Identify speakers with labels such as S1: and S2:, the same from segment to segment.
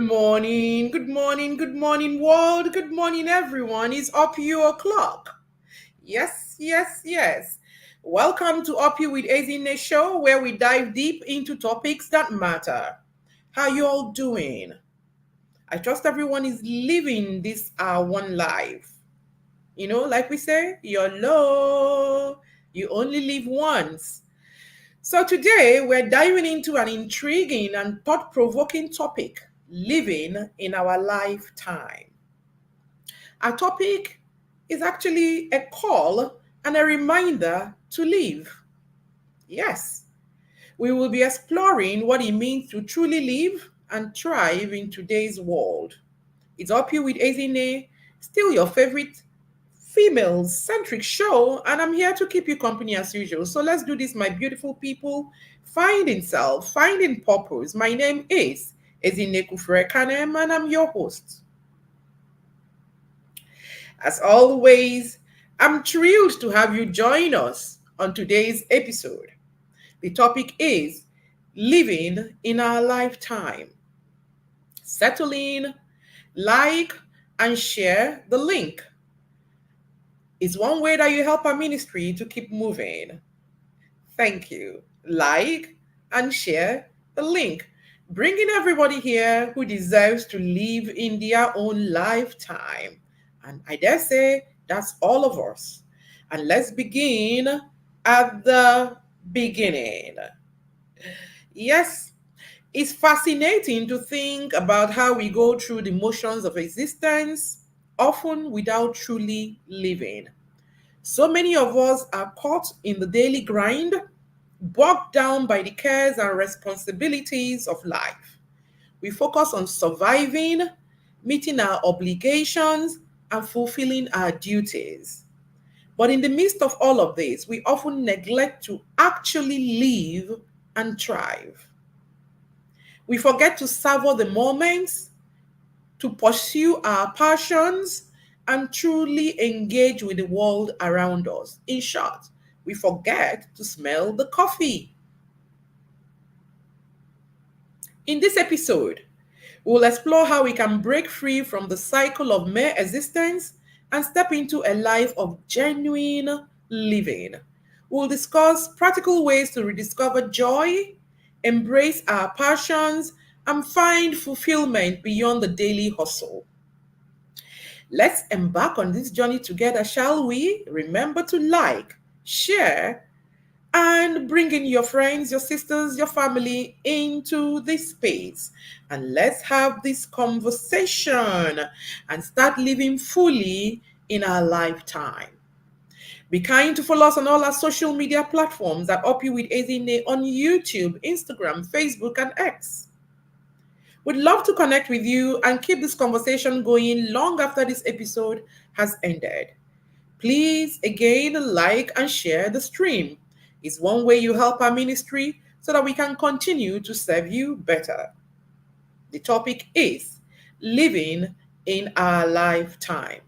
S1: good morning, world. Good morning, everyone. It's up your o'clock. Yes. Welcome to Up You with Ezine show, where we dive deep into topics that matter. How you all doing? I trust everyone is living this one life. Like we say, YOLO. You only live once. So today we're diving into an intriguing and thought-provoking topic, living in our lifetime. Our topic is actually a call and a reminder to live. Yes, we will be exploring what it means to truly live and thrive in today's world. It's Up You with Ezine, still your favorite female-centric show, and I'm here to keep you company as usual. So let's do this, my beautiful people. Finding self, finding purpose. My name is Ezine Kufrekanem, and I'm your host. As always, I'm thrilled to have you join us on today's episode. The topic is living in our lifetime. Settle in, like, and share the link. It's one way that you help our ministry to keep moving. Thank you. Like and share the link. Bringing everybody here who deserves to live in their own lifetime. And I dare say that's all of us. And let's begin at the beginning. Yes, it's fascinating to think about how we go through the motions of existence, often without truly living. So many of us are caught in the daily grind, bogged down by the cares and responsibilities of life. We focus on surviving, meeting our obligations, and fulfilling our duties. But in the midst of all of this, we often neglect to actually live and thrive. We forget to savor the moments, to pursue our passions, and truly engage with the world around us. In short, we forget to smell the coffee. In this episode, we'll explore how we can break free from the cycle of mere existence and step into a life of genuine living. We'll discuss practical ways to rediscover joy, embrace our passions, and find fulfillment beyond the daily hustle. Let's embark on this journey together, shall we? Remember to like, share, and bring in your friends, your sisters, your family into this space. And let's have this conversation and start living fully in our lifetime. Be kind to follow us on all our social media platforms at Up You with Ezine on YouTube, Instagram, Facebook, and X. We'd love to connect with you and keep this conversation going long after this episode has ended. Please, again, like and share the stream. It's one way you help our ministry so that we can continue to serve you better. The topic is living in our lifetime.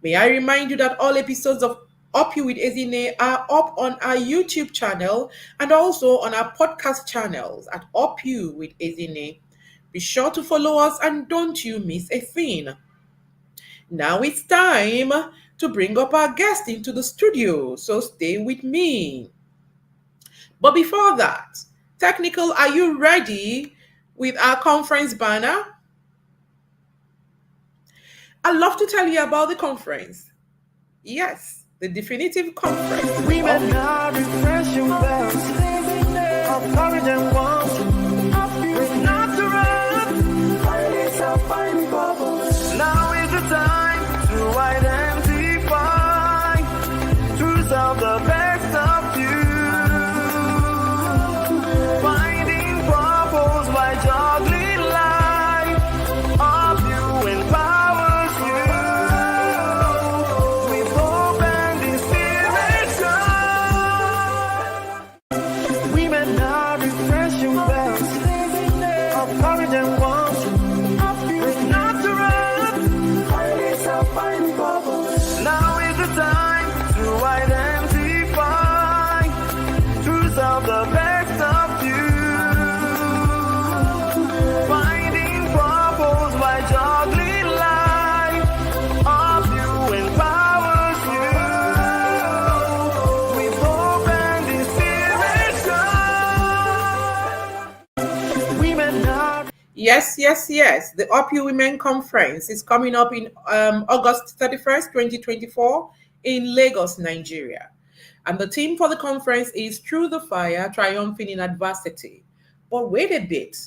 S1: May I remind you that all episodes of Up You with Ezine are up on our YouTube channel and also on our podcast channels at Up You with Ezine. Be sure to follow us and don't you miss a thing. Now it's time to bring up our guest into the studio, so stay with me. But before that, Technical, are you ready with our conference banner? I'd love to tell you about the conference. Yes, the definitive conference.
S2: We may not refresh your bells of courage and warmth. We're not to run. Find yourself, find bubbles. Now is the time to identify truth of the best of you. Finding purpose by juggling life. Of you empowers you. With hope and inspiration. We may not refresh your bells of courage and warmth. We're not to run. Find yourself, find bubbles. Now is the time to identify truth of the best of you. Finding purpose
S1: Yes, yes, yes. The OPU Women Conference is coming up in August 31st, 2024 in Lagos, Nigeria. And the theme for the conference is Through the Fire, Triumphing in Adversity. But wait a bit.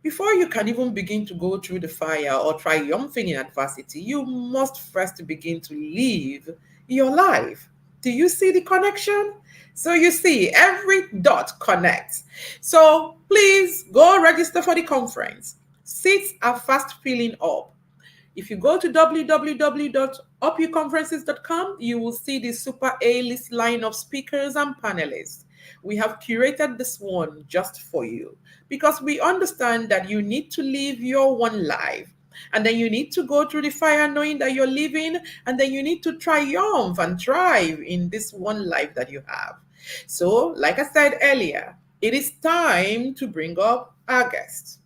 S1: Before you can even begin to go through the fire or triumphing in adversity, you must first begin to live your life. Do you see the connection? So you see, every dot connects. So please go register for the conference. Seats are fast filling up. If you go to www.opuconferences.com, you will see the super A-list line of speakers and panelists. We have curated this one just for you because we understand that you need to live your one life. And then you need to go through the fire knowing that you're living, and then you need to triumph and thrive in this one life that you have. So, like I said earlier, it is time to bring up our guest.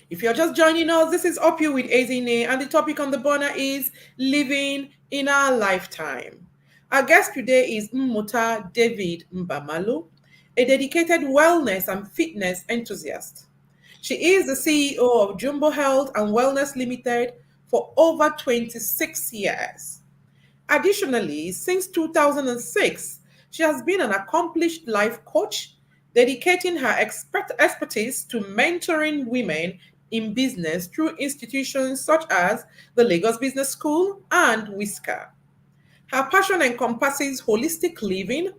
S1: If you're just joining us, this is Up You with Ezine, and the topic on the burner is living in our lifetime. Our guest today is Mmuta David Mbamalu, a dedicated wellness and fitness enthusiast. She is the CEO of Jumbo Health and Wellness Limited for over 26 years. Additionally, since 2006, she has been an accomplished life coach, dedicating her expertise to mentoring women in business through institutions such as the Lagos Business School and Whisker. Her passion encompasses holistic living,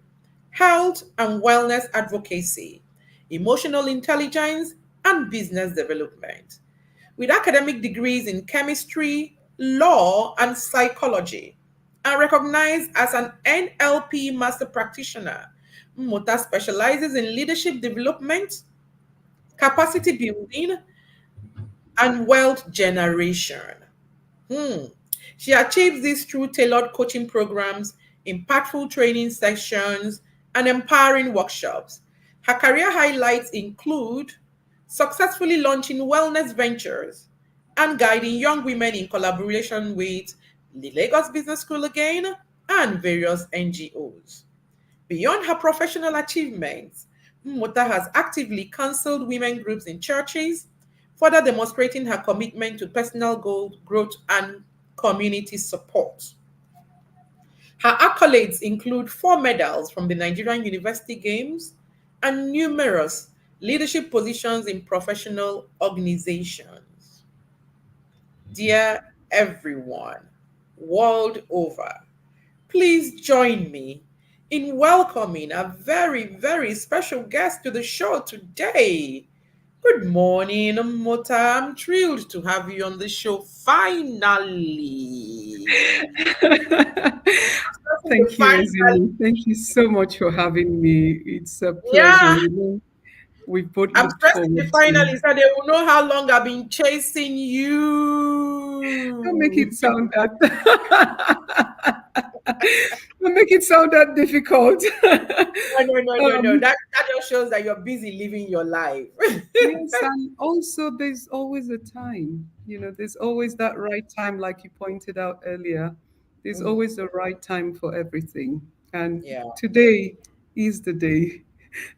S1: health and wellness advocacy, emotional intelligence, and business development. With academic degrees in chemistry, law, and psychology, and recognized as an NLP master practitioner, Mmuta specializes in leadership development, capacity building, and wealth generation. Hmm. She achieves this through tailored coaching programs, impactful training sessions, and empowering workshops. Her career highlights include successfully launching wellness ventures and guiding young women in collaboration with the Lagos Business School again and various NGOs. Beyond her professional achievements, Mmuta has actively counseled women groups in churches, further demonstrating her commitment to personal growth and community support. Her accolades include 4 medals from the Nigerian University Games and numerous leadership positions in professional organizations. Dear everyone, world over, please join me in welcoming a very, very special guest to the show today. Good morning, Mota. I'm thrilled to have you on the show finally.
S3: Thank you,
S1: Finally,
S3: Ezini. Thank you so much for having me. It's a pleasure.
S1: yeah.
S3: We've both
S1: I'm
S3: looked
S1: stressing the
S3: forward to.
S1: finalists so they will know how long I've been chasing
S3: Don't make
S1: you.
S3: it sound that. Don't make it sound that difficult.
S1: No, no, no, no, no.
S3: um,
S1: That just shows that you're busy living your life.
S3: yes, and also there's always a time. There's always that right time, like you pointed out earlier. There's
S1: Mm,
S3: always the right time for everything. And
S1: yeah.
S3: today is the day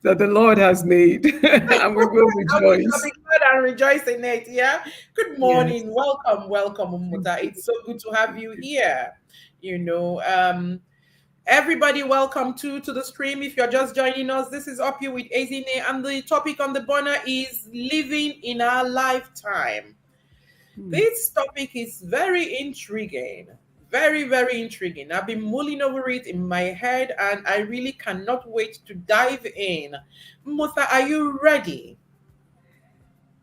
S3: that the Lord has made, and we will
S1: And we shall be
S3: rejoice.
S1: glad and rejoice in it. Yeah. Good
S3: Yes.
S1: morning. Welcome, welcome,
S3: Thank
S1: Umuta.
S3: you.
S1: It's so good to have you here. You know, everybody, welcome to the stream. If you're just joining us, this is Up You with Azine, and the topic on the burner is living in our lifetime.
S3: Hmm.
S1: This topic is very intriguing. Very, very intriguing. I've been mulling over it in my head and I really cannot wait to dive in. Mutha, are you ready?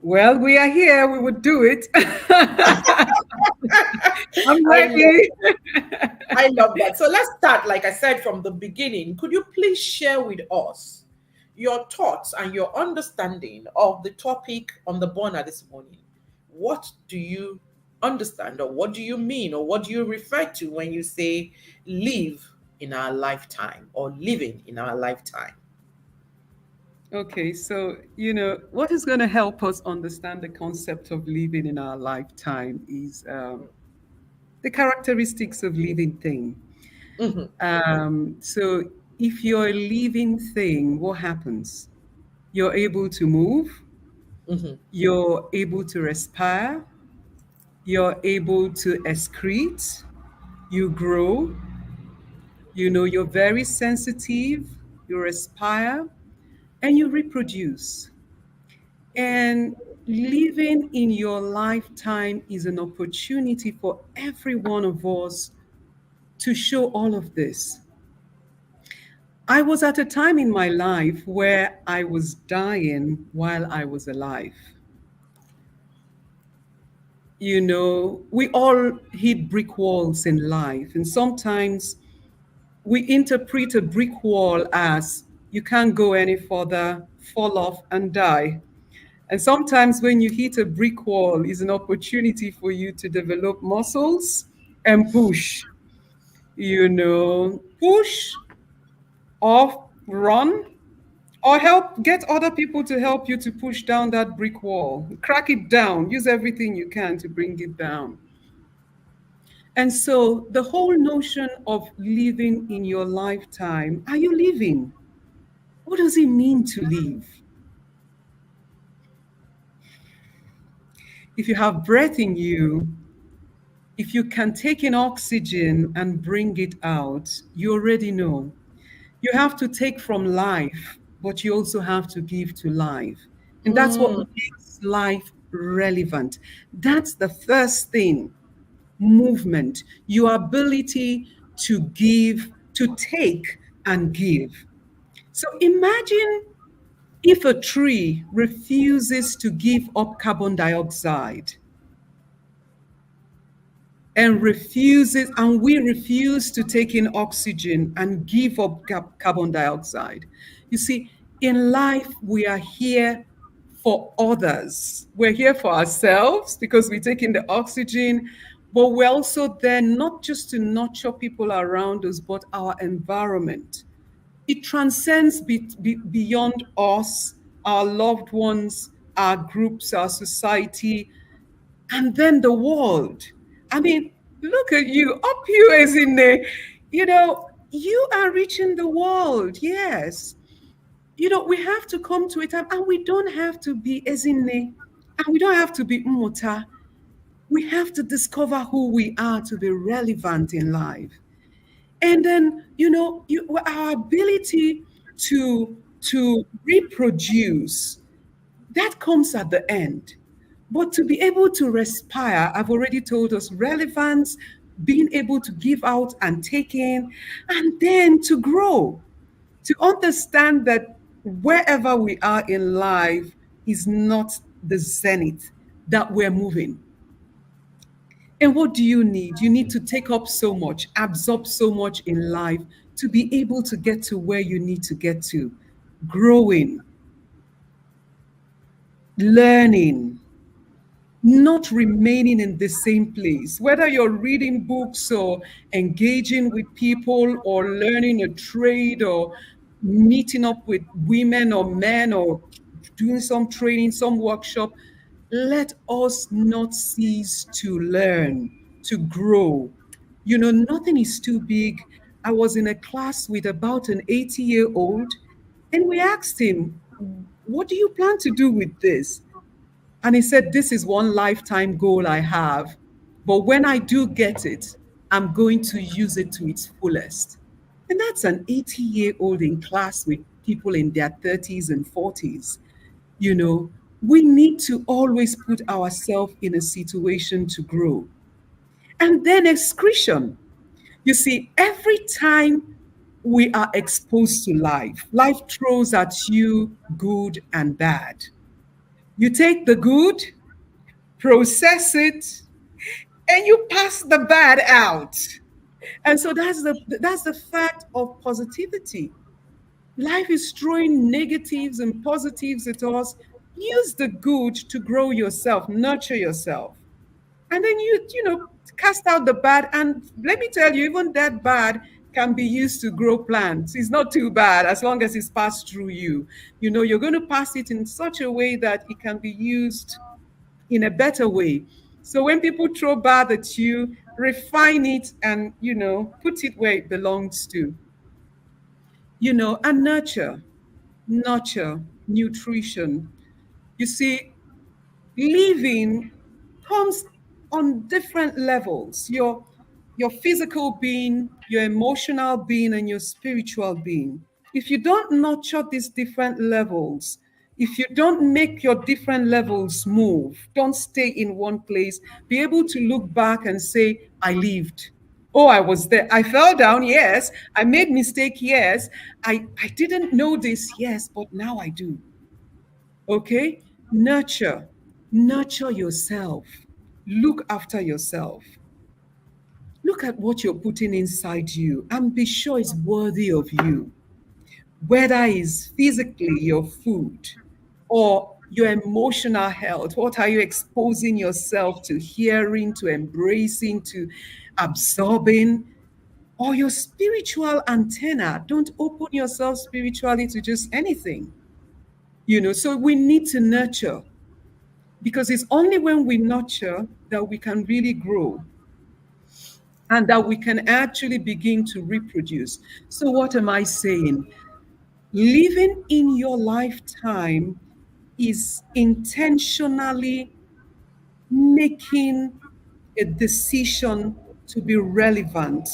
S3: Well, we are here. We would do it. I'm
S1: I love
S3: ready.
S1: I love that. So let's start, like I said, from the beginning. Could you please share with us your thoughts and your understanding of the topic on the burner this morning? What do you understand, or what do you mean, or what do you refer to when you say live in our lifetime or living in our lifetime?
S3: Okay, so, what is going to help us understand the concept of living in our lifetime is the characteristics of living thing.
S1: Mhm.
S3: So, if you're a living thing, what happens? You're able to move, you're able to respire, you're able to excrete, you grow, you're very sensitive, you respire, and you reproduce. And living in your lifetime is an opportunity for every one of us to show all of this. I was at a time in my life where I was dying while I was alive. We all hit brick walls in life, and sometimes we interpret a brick wall as you can't go any further, fall off, and die. And sometimes when you hit a brick wall, is an opportunity for you to develop muscles and push, push or run or help get other people to help you to push down that brick wall. Crack it down, use everything you can to bring it down. And so the whole notion of living in your lifetime, are you living? What does it mean to live? If you have breath in you, if you can take in oxygen and bring it out, you already know. You have to take from life, but you also have to give to life. And that's what makes life relevant. That's the first thing, movement, your ability to give, to take and give. So imagine if a tree refuses to give up carbon dioxide and we refuse to take in oxygen and give up carbon dioxide. You see, in life, we are here for others. We're here for ourselves because we take in the oxygen, but we're also there not just to nurture people around us, but our environment. It transcends beyond us, our loved ones, our groups, our society, and then the world. I mean, look at you, up you as in the, you are reaching the world. Yes. We have to come to a time, and we don't have to be Ezine, and we don't have to be Mmuta. We have to discover who we are to be relevant in life. And then, our ability to reproduce, that comes at the end. But to be able to respire, I've already told us relevance, being able to give out and take in, and then to grow, to understand that wherever we are in life is not the zenith, that we're moving. And what do you need? You need to take up so much, absorb so much in life to be able to get to where you need to get to, growing, learning, not remaining in the same place, whether you're reading books or engaging with people or learning a trade or meeting up with women or men or doing some training, some workshop. Let us not cease to learn, to grow. Nothing is too big. I was in a class with about an 80-year-old, and we asked him, what do you plan to do with this? And he said, this is one lifetime goal I have. But when I do get it, I'm going to use it to its fullest. And that's an 80-year-old in class with people in their 30s and 40s. We need to always put ourselves in a situation to grow. And then excretion. You see, every time we are exposed to life, life throws at you good and bad. You take the good, process it, and you pass the bad out. And so that's the fact of positivity. Life is throwing negatives and positives at us. Use the good to grow yourself, nurture yourself. And then cast out the bad. And let me tell you, even that bad can be used to grow plants. It's not too bad as long as it's passed through you. You're going to pass it in such a way that it can be used in a better way. So when people throw bad at you, refine it and, put it where it belongs to. and nurture, nutrition. You see, living comes on different levels. Your physical being, your emotional being, and your spiritual being. If you don't nurture these different levels, if you don't make your different levels move, don't stay in one place, be able to look back and say, I lived. Oh, I was there. I fell down, yes. I made mistake, yes. I didn't know this, yes, but now I do. Okay? Nurture yourself. Look after yourself. Look at what you're putting inside you and be sure it's worthy of you. Whether it's physically your food or your emotional health, what are you exposing yourself to hearing, to embracing, to absorbing? Or your spiritual antenna. Don't open yourself spiritually to just anything. So we need to nurture, because it's only when we nurture that we can really grow and that we can actually begin to reproduce. So, what am I saying? Living in your lifetime is intentionally making a decision to be relevant,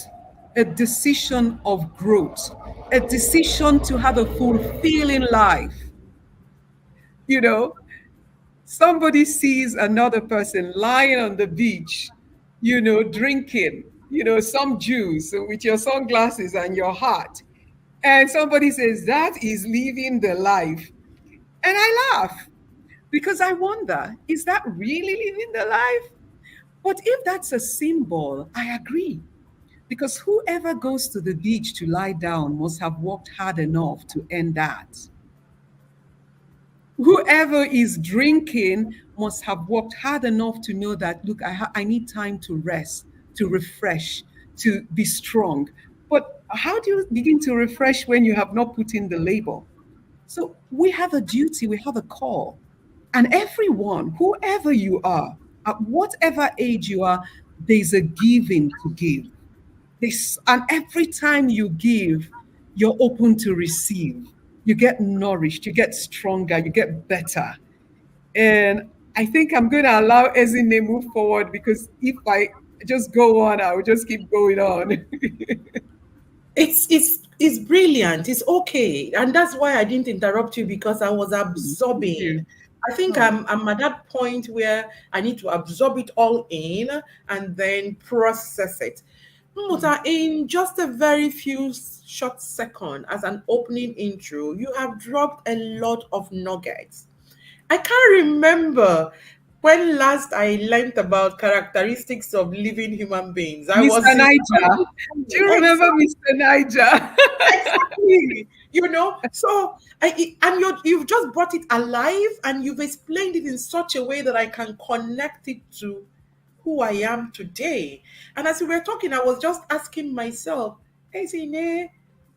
S3: a decision of growth, a decision to have a fulfilling life. You know, Somebody sees another person lying on the beach, drinking, some juice with your sunglasses and your hat. And somebody says, that is living the life. And I laugh because I wonder, is that really living the life? But if that's a symbol, I agree. Because whoever goes to the beach to lie down must have worked hard enough to earn that. Whoever is drinking must have worked hard enough to know that, look, I need time to rest, to refresh, to be strong. But how do you begin to refresh when you have not put in the labor? So we have a duty, we have a call. And everyone, whoever you are, at whatever age you are, there's a giving to give. And every time you give, you're open to receive. You get nourished, you get stronger, you get better. And I think I'm going to allow Ezine move forward, because if I just go on, I will just keep going on.
S1: It's brilliant. It's okay, and that's why I didn't interrupt you, because I was
S3: Thank
S1: absorbing.
S3: you.
S1: I think
S3: Oh,
S1: I'm at that point where I need to absorb it all in and then process it.
S3: mm.
S1: Muta, in just a very few short seconds, as an opening intro, you have dropped a lot of nuggets. I can't remember when last I learned about characteristics of living human beings. I
S3: Mr.
S1: was in
S3: Niger. Do you remember
S1: exactly.
S3: Mr. Niger?
S1: Exactly. So and you've just brought it alive, and you've explained it in such a way that I can connect it to who I am today. And as we were talking, I was just asking myself, hey, Zine,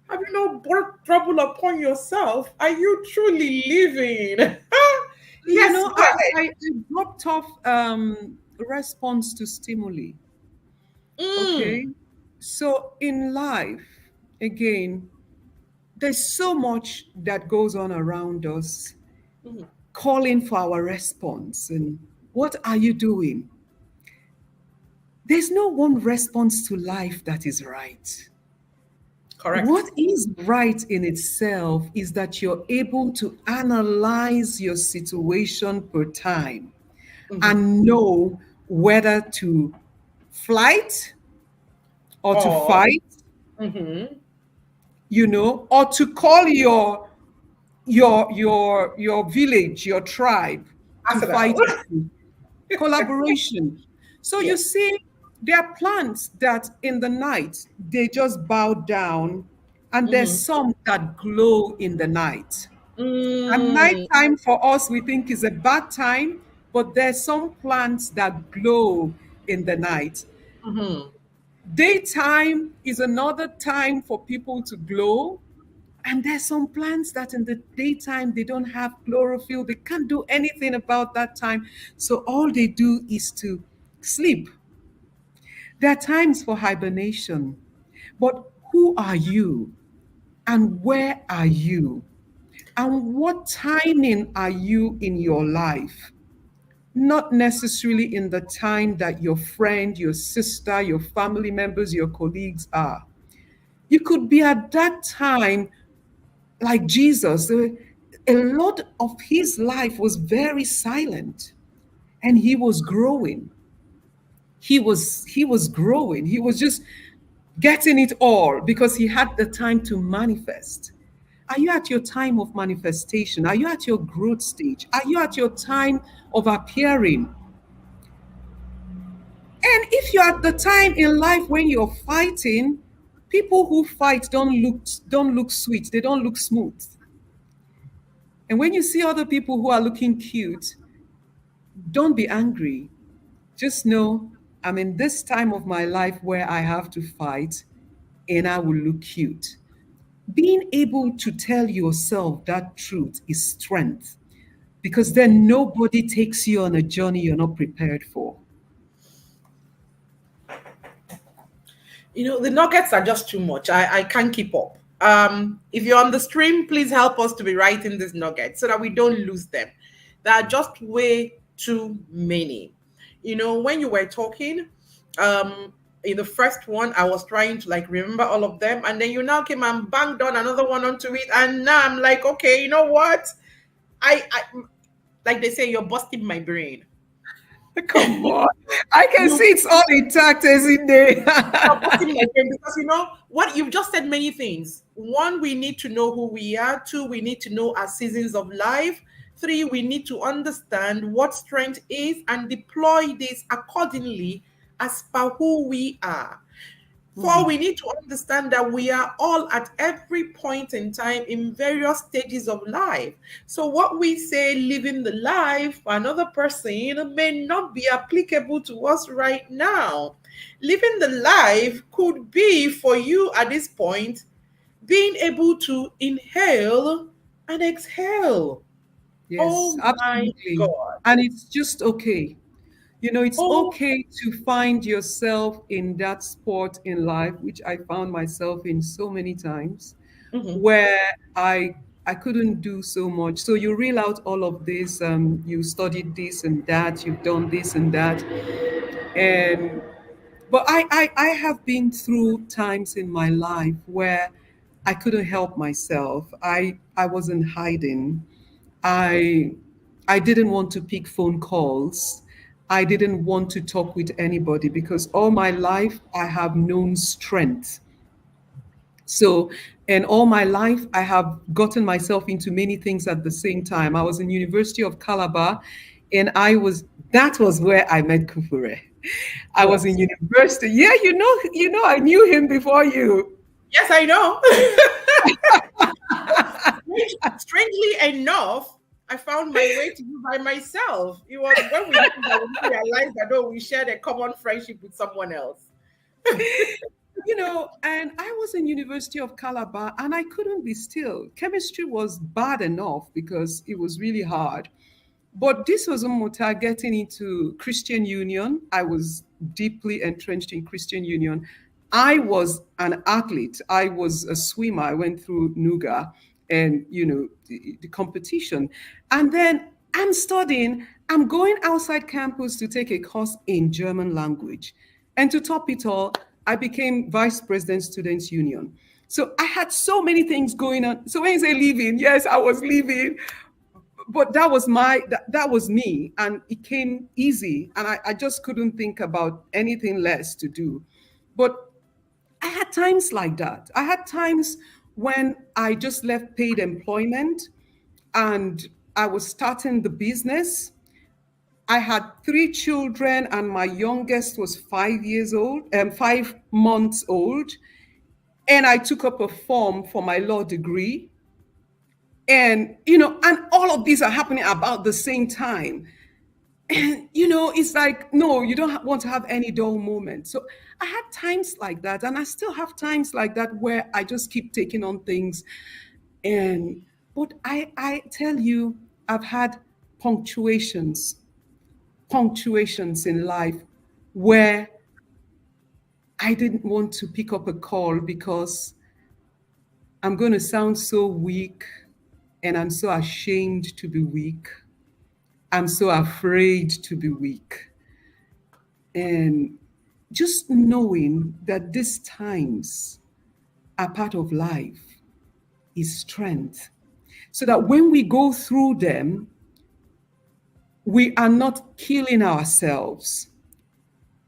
S1: have you not brought trouble upon yourself? Are you truly living? Yes, go ahead.
S3: I dropped off response to stimuli.
S1: Mm.
S3: Okay. So in life, again, there's so much that goes on around us,
S1: Mhm.
S3: calling for our response. And what are you doing? There's no one response to life that is right. What
S1: Correct.
S3: is right in itself is that you're able to analyze your situation per time
S1: Mhm.
S3: and know whether to flight or to
S1: Or,
S3: fight,
S1: mhm.
S3: or to call your village, your tribe to
S1: Arsenal.
S3: fight with you. Collaboration. So you
S1: Yes.
S3: see, there are plants that in the night they just bow down, and there's
S1: Mhm.
S3: some that glow in the night. And
S1: Mm.
S3: nighttime for us we think is a bad time, but there's some plants that glow in the night.
S1: Mhm.
S3: Daytime is another time for people to glow. And there's some plants that in the daytime they don't have chlorophyll. They can't do anything about that time. So all they do is to sleep. There are times for hibernation. But who are you? And where are you? And what timing are you in your life? Not necessarily in the time that your friend, your sister, your family members, your colleagues are. You could be at that time like Jesus. A lot of his life was very silent and he was growing. He was growing. He was just getting it all because he had the time to manifest. Are you at your time of manifestation? Are you at your growth stage? Are you at your time of appearing? And if you're at the time in life when you're fighting, people who fight don't look sweet. They don't look smooth. And when you see other people who are looking cute, don't be angry. Just know I'm in this time of my life where I have to fight and I will look cute. Being able to tell yourself that truth is strength because then nobody takes you on a journey you're not prepared for.
S1: The nuggets are just too much. I can't keep up. If you're on the stream, please help us to be writing these nuggets so that we don't lose them. There are just way too many. When you were talking, in the first one, I was trying to like remember all of them, and then you now came and banged on another one onto it, and now I'm like, okay, you know what? I like they say, you're busting my brain.
S3: Come on. I can
S1: You
S3: see it's all intact, isn't it?
S1: Stop putting my brain, because what you've just said many things. One, we need to know who we are. Two, we need to know our seasons of life. Three, we need to understand what strength is and deploy this accordingly as per who we are. Four, we need to understand that we are all at every point in time in various stages of life. So, what we say living the life for another person may not be applicable to us right now. Living the life could be for you at this point being able to inhale and exhale.
S3: Yes,
S1: Oh my
S3: absolutely.
S1: God.
S3: And it's just okay. It's
S1: Oh,
S3: okay to find yourself in that spot in life, which I found myself in so many times,
S1: mhm.
S3: where I couldn't do so much. So you reel out all of this, you studied this and that, you've done this and that. And but I have been through times in my life where I couldn't help myself. I wasn't hiding. I I didn't want to pick phone calls. I didn't want to talk with anybody because all my life I have known strength. So, and all my life I have gotten myself into many things at the same time. I was in University of Calabar and that was where I met Kufure. I was in
S1: yes.
S3: university. Yeah, I knew him before you.
S1: Yes, I know. Strangely enough, I found my way to you by myself. It was when we met that we realized that, oh, we shared a common friendship with someone else.
S3: And I was in University of Calabar and I couldn't be still. Chemistry was bad enough because it was really hard. But this was Mmuta getting into Christian Union. I was deeply entrenched in Christian Union. I was an athlete. I was a swimmer. I went through Nuga and, the competition. And then I'm studying, I'm going outside campus to take a course in German language. And to top it all, I became vice president students union. So I had so many things going on. So when you say leaving, yes, I was leaving, but that was me, and it came easy, and I just couldn't think about anything less to do. But I had times like that. I had times when I just left paid employment and I was starting the business. I had three children, and my youngest was 5 years old, 5 months old. And I took up a form for my law degree. And all of these are happening about the same time. And it's like, no, you don't want to have any dull moment. So I had times like that, and I still have times like that where I just keep taking on things. But I tell you, I've had punctuations in life where I didn't want to pick up a call because I'm going to sound so weak, and I'm so ashamed to be weak. I'm so afraid to be weak. And just knowing that these times are part of life is strength. So that when we go through them, we are not killing ourselves.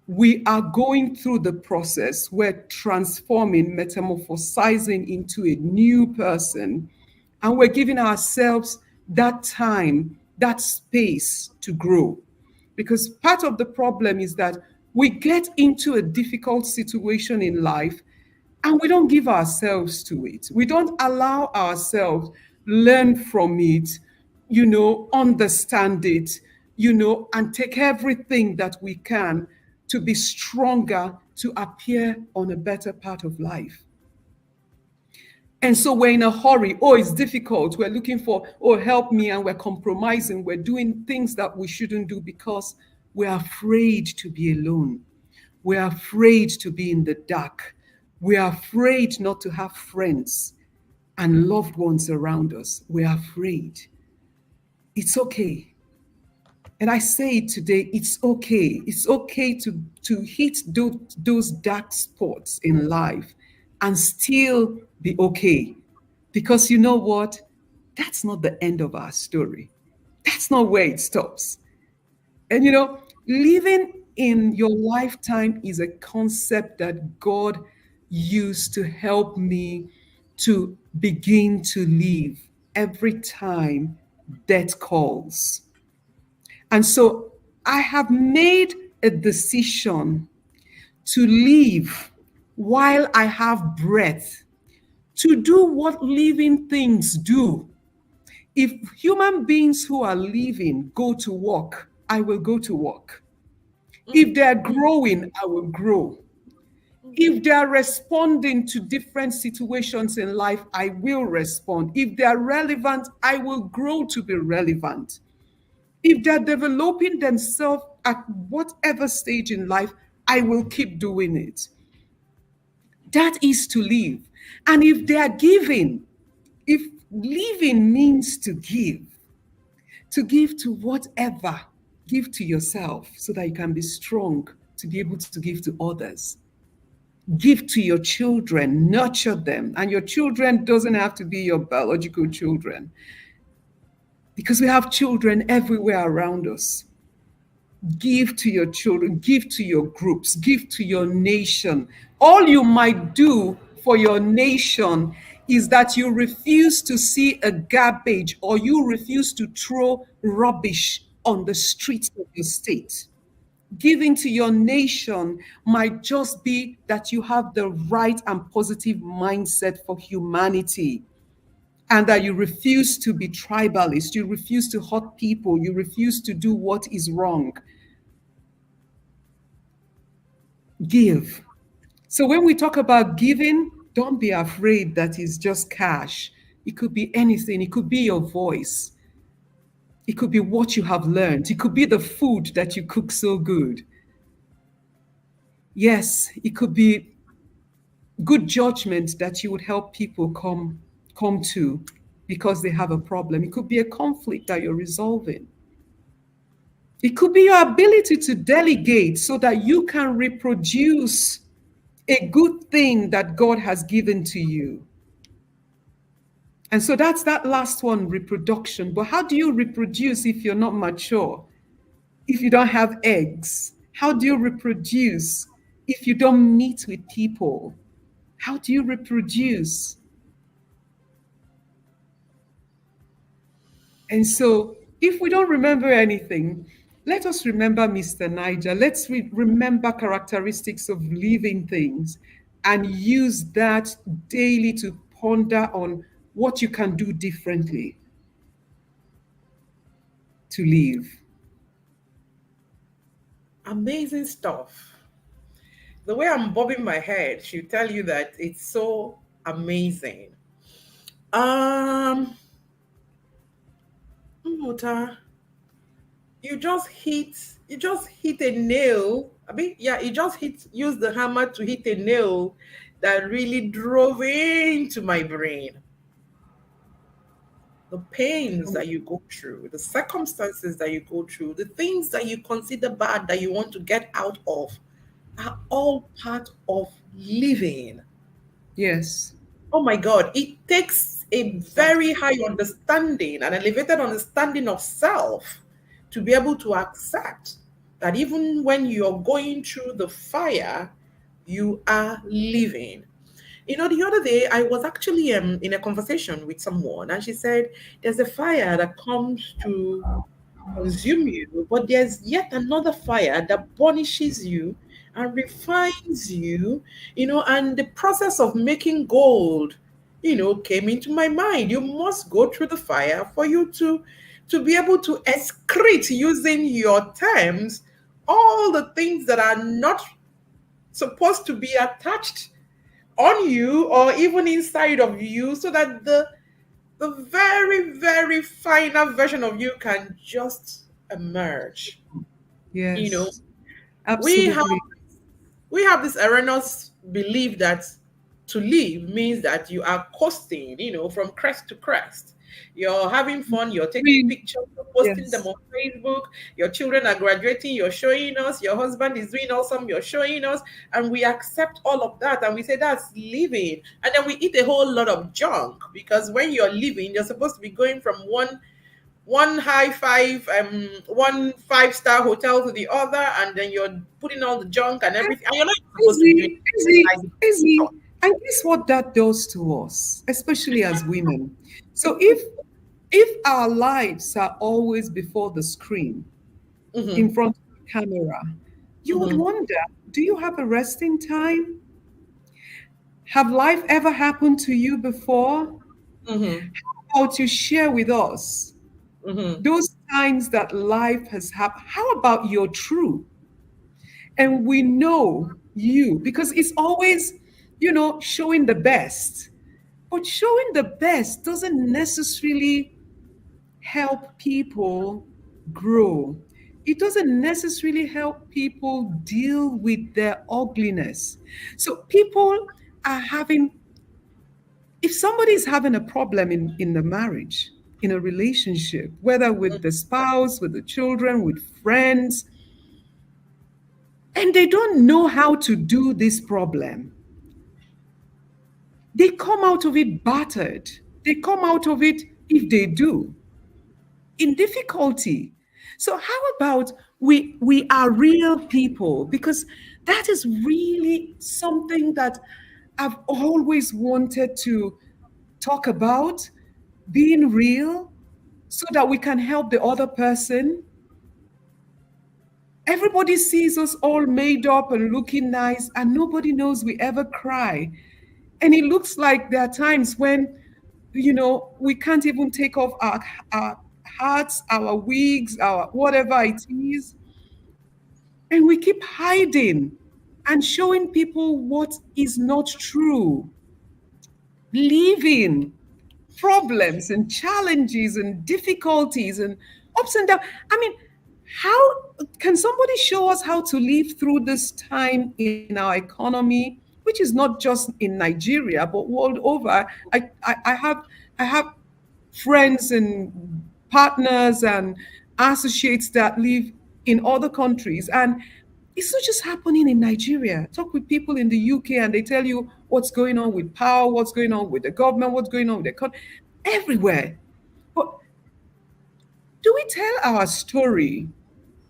S3: We are going through the process. We're transforming, metamorphosizing into a new person. And we're giving ourselves that time, that space to grow. Because part of the problem is that we get into a difficult situation in life and we don't give ourselves to it. We don't allow ourselves learn from it, understand it, and take everything that we can to be stronger, to appear on a better part of life. And so we're in a hurry. Oh, it's difficult. We're looking for, oh, help me. And we're compromising. We're doing things that we shouldn't do because we're afraid to be alone. We're afraid to be in the dark. We're afraid not to have friends and loved ones around us. We're afraid. It's okay. And I say it today, it's okay. It's okay to hit those dark spots in life and still be okay. Because you know what? That's not the end of our story. That's not where it stops. And living in your lifetime is a concept that God used to help me to begin to live every time death calls. And so I have made a decision to live while I have breath, to do what living things do. If human beings who are living go to work, I will go to work. If they're growing, I will grow. If they're responding to different situations in life, I will respond. If they're relevant, I will grow to be relevant. If they're developing themselves at whatever stage in life, I will keep doing it. That is to live. And if they are giving, if living means to give to whatever, give to yourself so that you can be strong to be able to give to others. Give to your children, nurture them. And your children doesn't have to be your biological children, because we have children everywhere around us. Give to your children, give to your groups, give to your nation. All you might do for your nation is that you refuse to see a garbage, or you refuse to throw rubbish on the streets of your state. Giving to your nation might just be that you have the right and positive mindset for humanity, and that you refuse to be tribalist, you refuse to hurt people, you refuse to do what is wrong. Give. So when we talk about giving, don't be afraid that it's just cash. It could be anything. It could be your voice. It could be what you have learned. It could be the food that you cook so good. Yes, it could be good judgment that you would help people come to because they have a problem. It could be a conflict that you're resolving. It could be your ability to delegate so that you can reproduce a good thing that God has given to you. And so that's that last one, reproduction. But how do you reproduce if you're not mature? If you don't have eggs? How do you reproduce if you don't meet with people? How do you reproduce? And so if we don't remember anything, let us remember Mr. Niger. Let's remember characteristics of living things and use that daily to ponder on what you can do differently to live.
S1: Amazing stuff. The way I'm bobbing my head should tell you that it's so amazing. Um, Mmuta, you just hit a nail. I mean, yeah, you just use the hammer to hit a nail that really drove into my brain. The pains that you go through, the circumstances that you go through, the things that you consider bad that you want to get out of are all part of living.
S3: Yes.
S1: Oh my God, it takes a very high understanding, an elevated understanding of self to be able to accept that even when you're going through the fire, you are living. You know, the other day I was actually in a conversation with someone, and she said, "There's a fire that comes to consume you, but there's yet another fire that burnishes you and refines you, and the process of making gold, came into my mind. You must go through the fire for you to be able to excrete, using your terms, all the things that are not supposed to be attached on you or even inside of you, so that the very, very final version of you can just emerge. You know,
S3: Yes.
S1: we have
S3: Absolutely.
S1: we have this erroneous belief that to live means that you are coasting, from crest to crest. You're having fun, you're taking
S3: Green.
S1: pictures, you're posting them
S3: Yes.
S1: on Facebook, your children are graduating, you're showing us, your husband is doing awesome, you're showing us, and we accept all of that and we say that's living. And then we eat a whole lot of junk, because when you're living, you're supposed to be going from one high five, one five-star hotel to the other, and then you're putting all the junk and everything, and you're not even supposed to be doing
S3: Easy, easy,
S1: exercise.
S3: easy. And guess what that does to us, especially as women? So if our lives are always before the screen, in
S1: Mm-hmm,
S3: front of the camera, you would
S1: mm-hmm,
S3: wonder, do you have a resting time? Have life ever happened to you before?
S1: mm-hmm,
S3: How about you share with us
S1: mm-hmm.
S3: those times that life has happened? How about your truth? And we know you because it's always, showing the best. But showing the best doesn't necessarily help people grow. It doesn't necessarily help people deal with their ugliness. So people are having, if somebody is having a problem in the marriage, in a relationship, whether with the spouse, with the children, with friends, and they don't know how to do this problem, they come out of it battered. They come out of it, if they do, in difficulty. So how about we are real people, because that is really something that I've always wanted to talk about, being real, so that we can help the other person. Everybody sees us all made up and looking nice, and nobody knows we ever cry. And it looks like there are times when, we can't even take off our hats, our wigs, our whatever it is. And we keep hiding and showing people what is not true. Living problems and challenges and difficulties and ups and downs. I mean, how can somebody show us how to live through this time in our economy, which is not just in Nigeria but world over? I have friends and partners and associates that live in other countries, and it's not just happening in Nigeria. Talk with people in the UK and they tell you what's going on with power, what's going on with the government, what's going on with the everywhere. But do we tell our story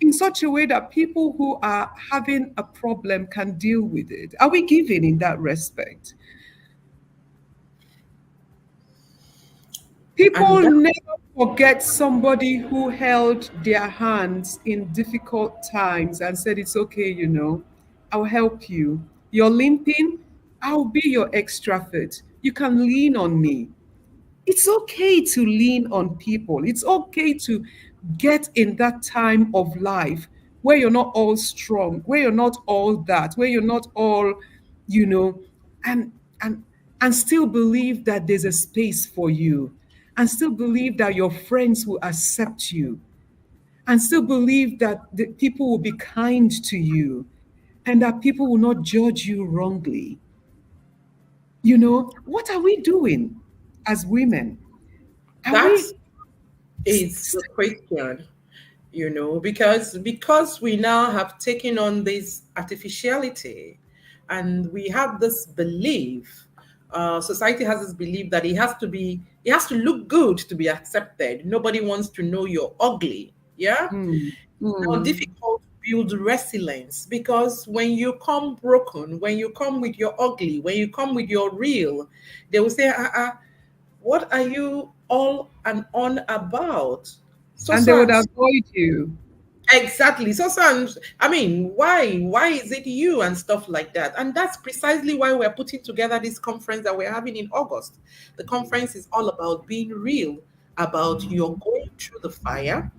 S3: in such a way that people who are having a problem can deal with it? Are we giving in that respect?
S1: And
S3: People
S1: that,
S3: never forget somebody who held their hands in difficult times and said, it's okay, I'll help you. You're limping, I'll be your extra fit. You can lean on me. It's okay to lean on people. It's okay to get in that time of life where you're not all strong, where you're not all that, where you're not all, you know, and and and still believe that there's a space for you, and still believe that your friends will accept you, and still believe that the people will be kind to you, and that people will not judge you wrongly. What are we doing as women? Are
S1: That
S3: we
S1: is the question, because we now have taken on this artificiality, and we have this belief. Society has this belief that it has to look good to be accepted. Nobody wants to know you're ugly. Yeah.
S3: mm,
S1: Now
S3: mm,
S1: difficult to build resilience, because when you come broken, when you come with your ugly, when you come with your real, they will say, what are you all and on about? So
S3: and
S1: so
S3: they would
S1: and so.
S3: avoid you.
S1: Exactly. I mean, why is it you and stuff like that? And that's precisely why we're putting together this conference that we're having in August. The conference is all about being real, about you're going through the fire.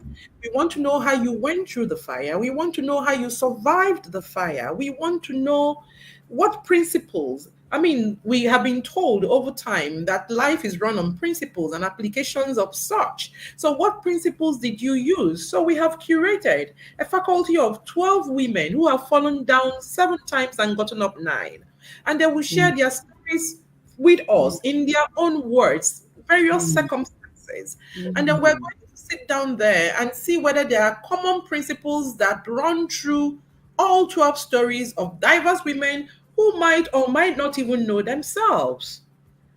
S1: We want to know how you went through the fire. We want to know how you survived the fire. We want to know what principles. I mean, we have been told over time that life is run on principles and applications of such. So, what principles did you use? So, we have curated a faculty of 12 women who have fallen down 7 times and gotten up 9. And they will share
S3: Mm,
S1: their stories with
S3: mm,
S1: us in their own words, various
S3: mm,
S1: circumstances. And then we're
S3: mm,
S1: going to sit down there and see whether there are common principles that run through all 12 stories of diverse women who might or might not even know themselves,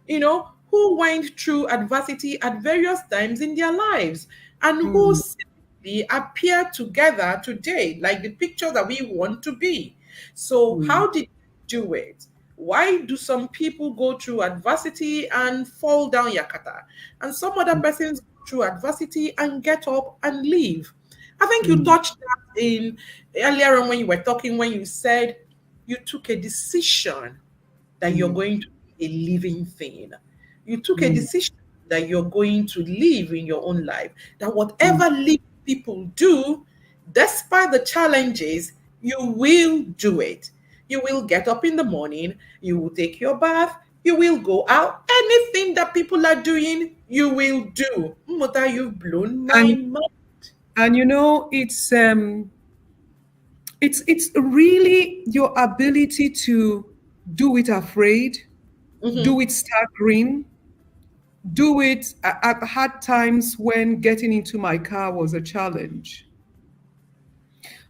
S1: who went through adversity at various times in their lives, and who
S3: mm,
S1: simply appear together today, like the picture that we want to be. So,
S3: mm,
S1: how did you do it? Why do some people go through adversity and fall down yakata, and some other
S3: mm,
S1: persons go through adversity and get up and leave? I think you
S3: mm,
S1: touched that in earlier on when you were talking, when you said you took a decision that you're
S3: mm,
S1: going to be a living thing. You took a
S3: mm,
S1: decision that you're going to live in your own life, that
S3: mm,
S1: whatever living people do, despite the challenges, you will do it. You will get up in the morning, you will take your bath, you will go out. Anything that people are doing, you will do. Mmuta, you've blown my
S3: and
S1: mind.
S3: it's really your ability to do it afraid, do
S1: Mhm.
S3: it staggering, do it. I've had times when getting into my car was a challenge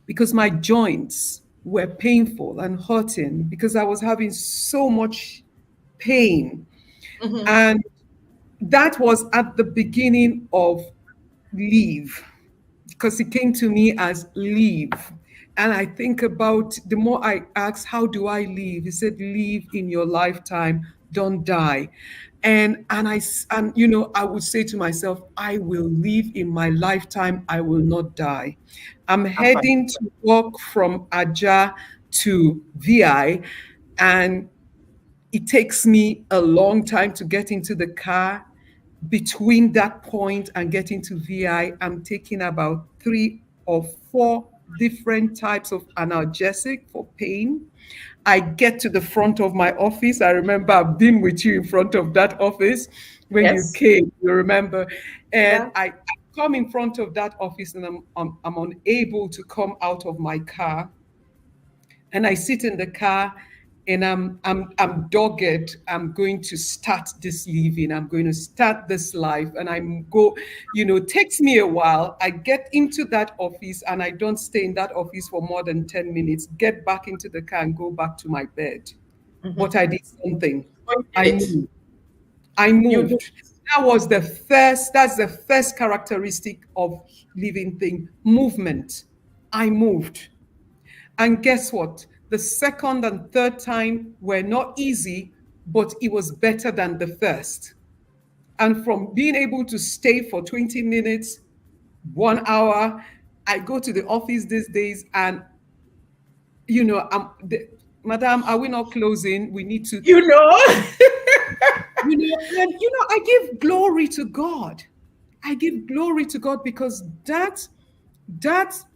S3: because my joints were painful and hurting because I was having so much pain.
S1: Mhm.
S3: And that was at the beginning of leave, because it came to me as leave. And I think about, the more I ask, how do I live? He said, live in your lifetime, don't die. And I would say to myself, I will live in my lifetime, I will not die. I'm
S1: After.
S3: heading to walk from Aja to VI, and it takes me a long time to get into the car. Between that point and getting to VI, I'm taking about 3 or 4 different types of analgesic for pain. I get to the front of my office. I remember I've been with you in front of that office when you
S1: Yes.
S3: came, you remember. And
S1: Yeah.
S3: I come in front of that office, and I'm unable to come out of my car, and I sit in the car, and I'm dogged. I'm going to start this living. I'm going to start this life. And it takes me a while. I get into that office, and I don't stay in that office for more than 10 minutes, get back into the car and go back to my bed. But I did something.
S1: Oh, you
S3: I
S1: did it.
S3: moved. I
S1: You did.
S3: moved. That's the first characteristic of living thing, movement. I moved. And guess what? The second and third time were not easy, but it was better than the first. And from being able to stay for 20 minutes, 1 hour, I go to the office these days, and, Madam, are we not closing? We need to,
S1: You know.
S3: I give glory to God. I give glory to God because that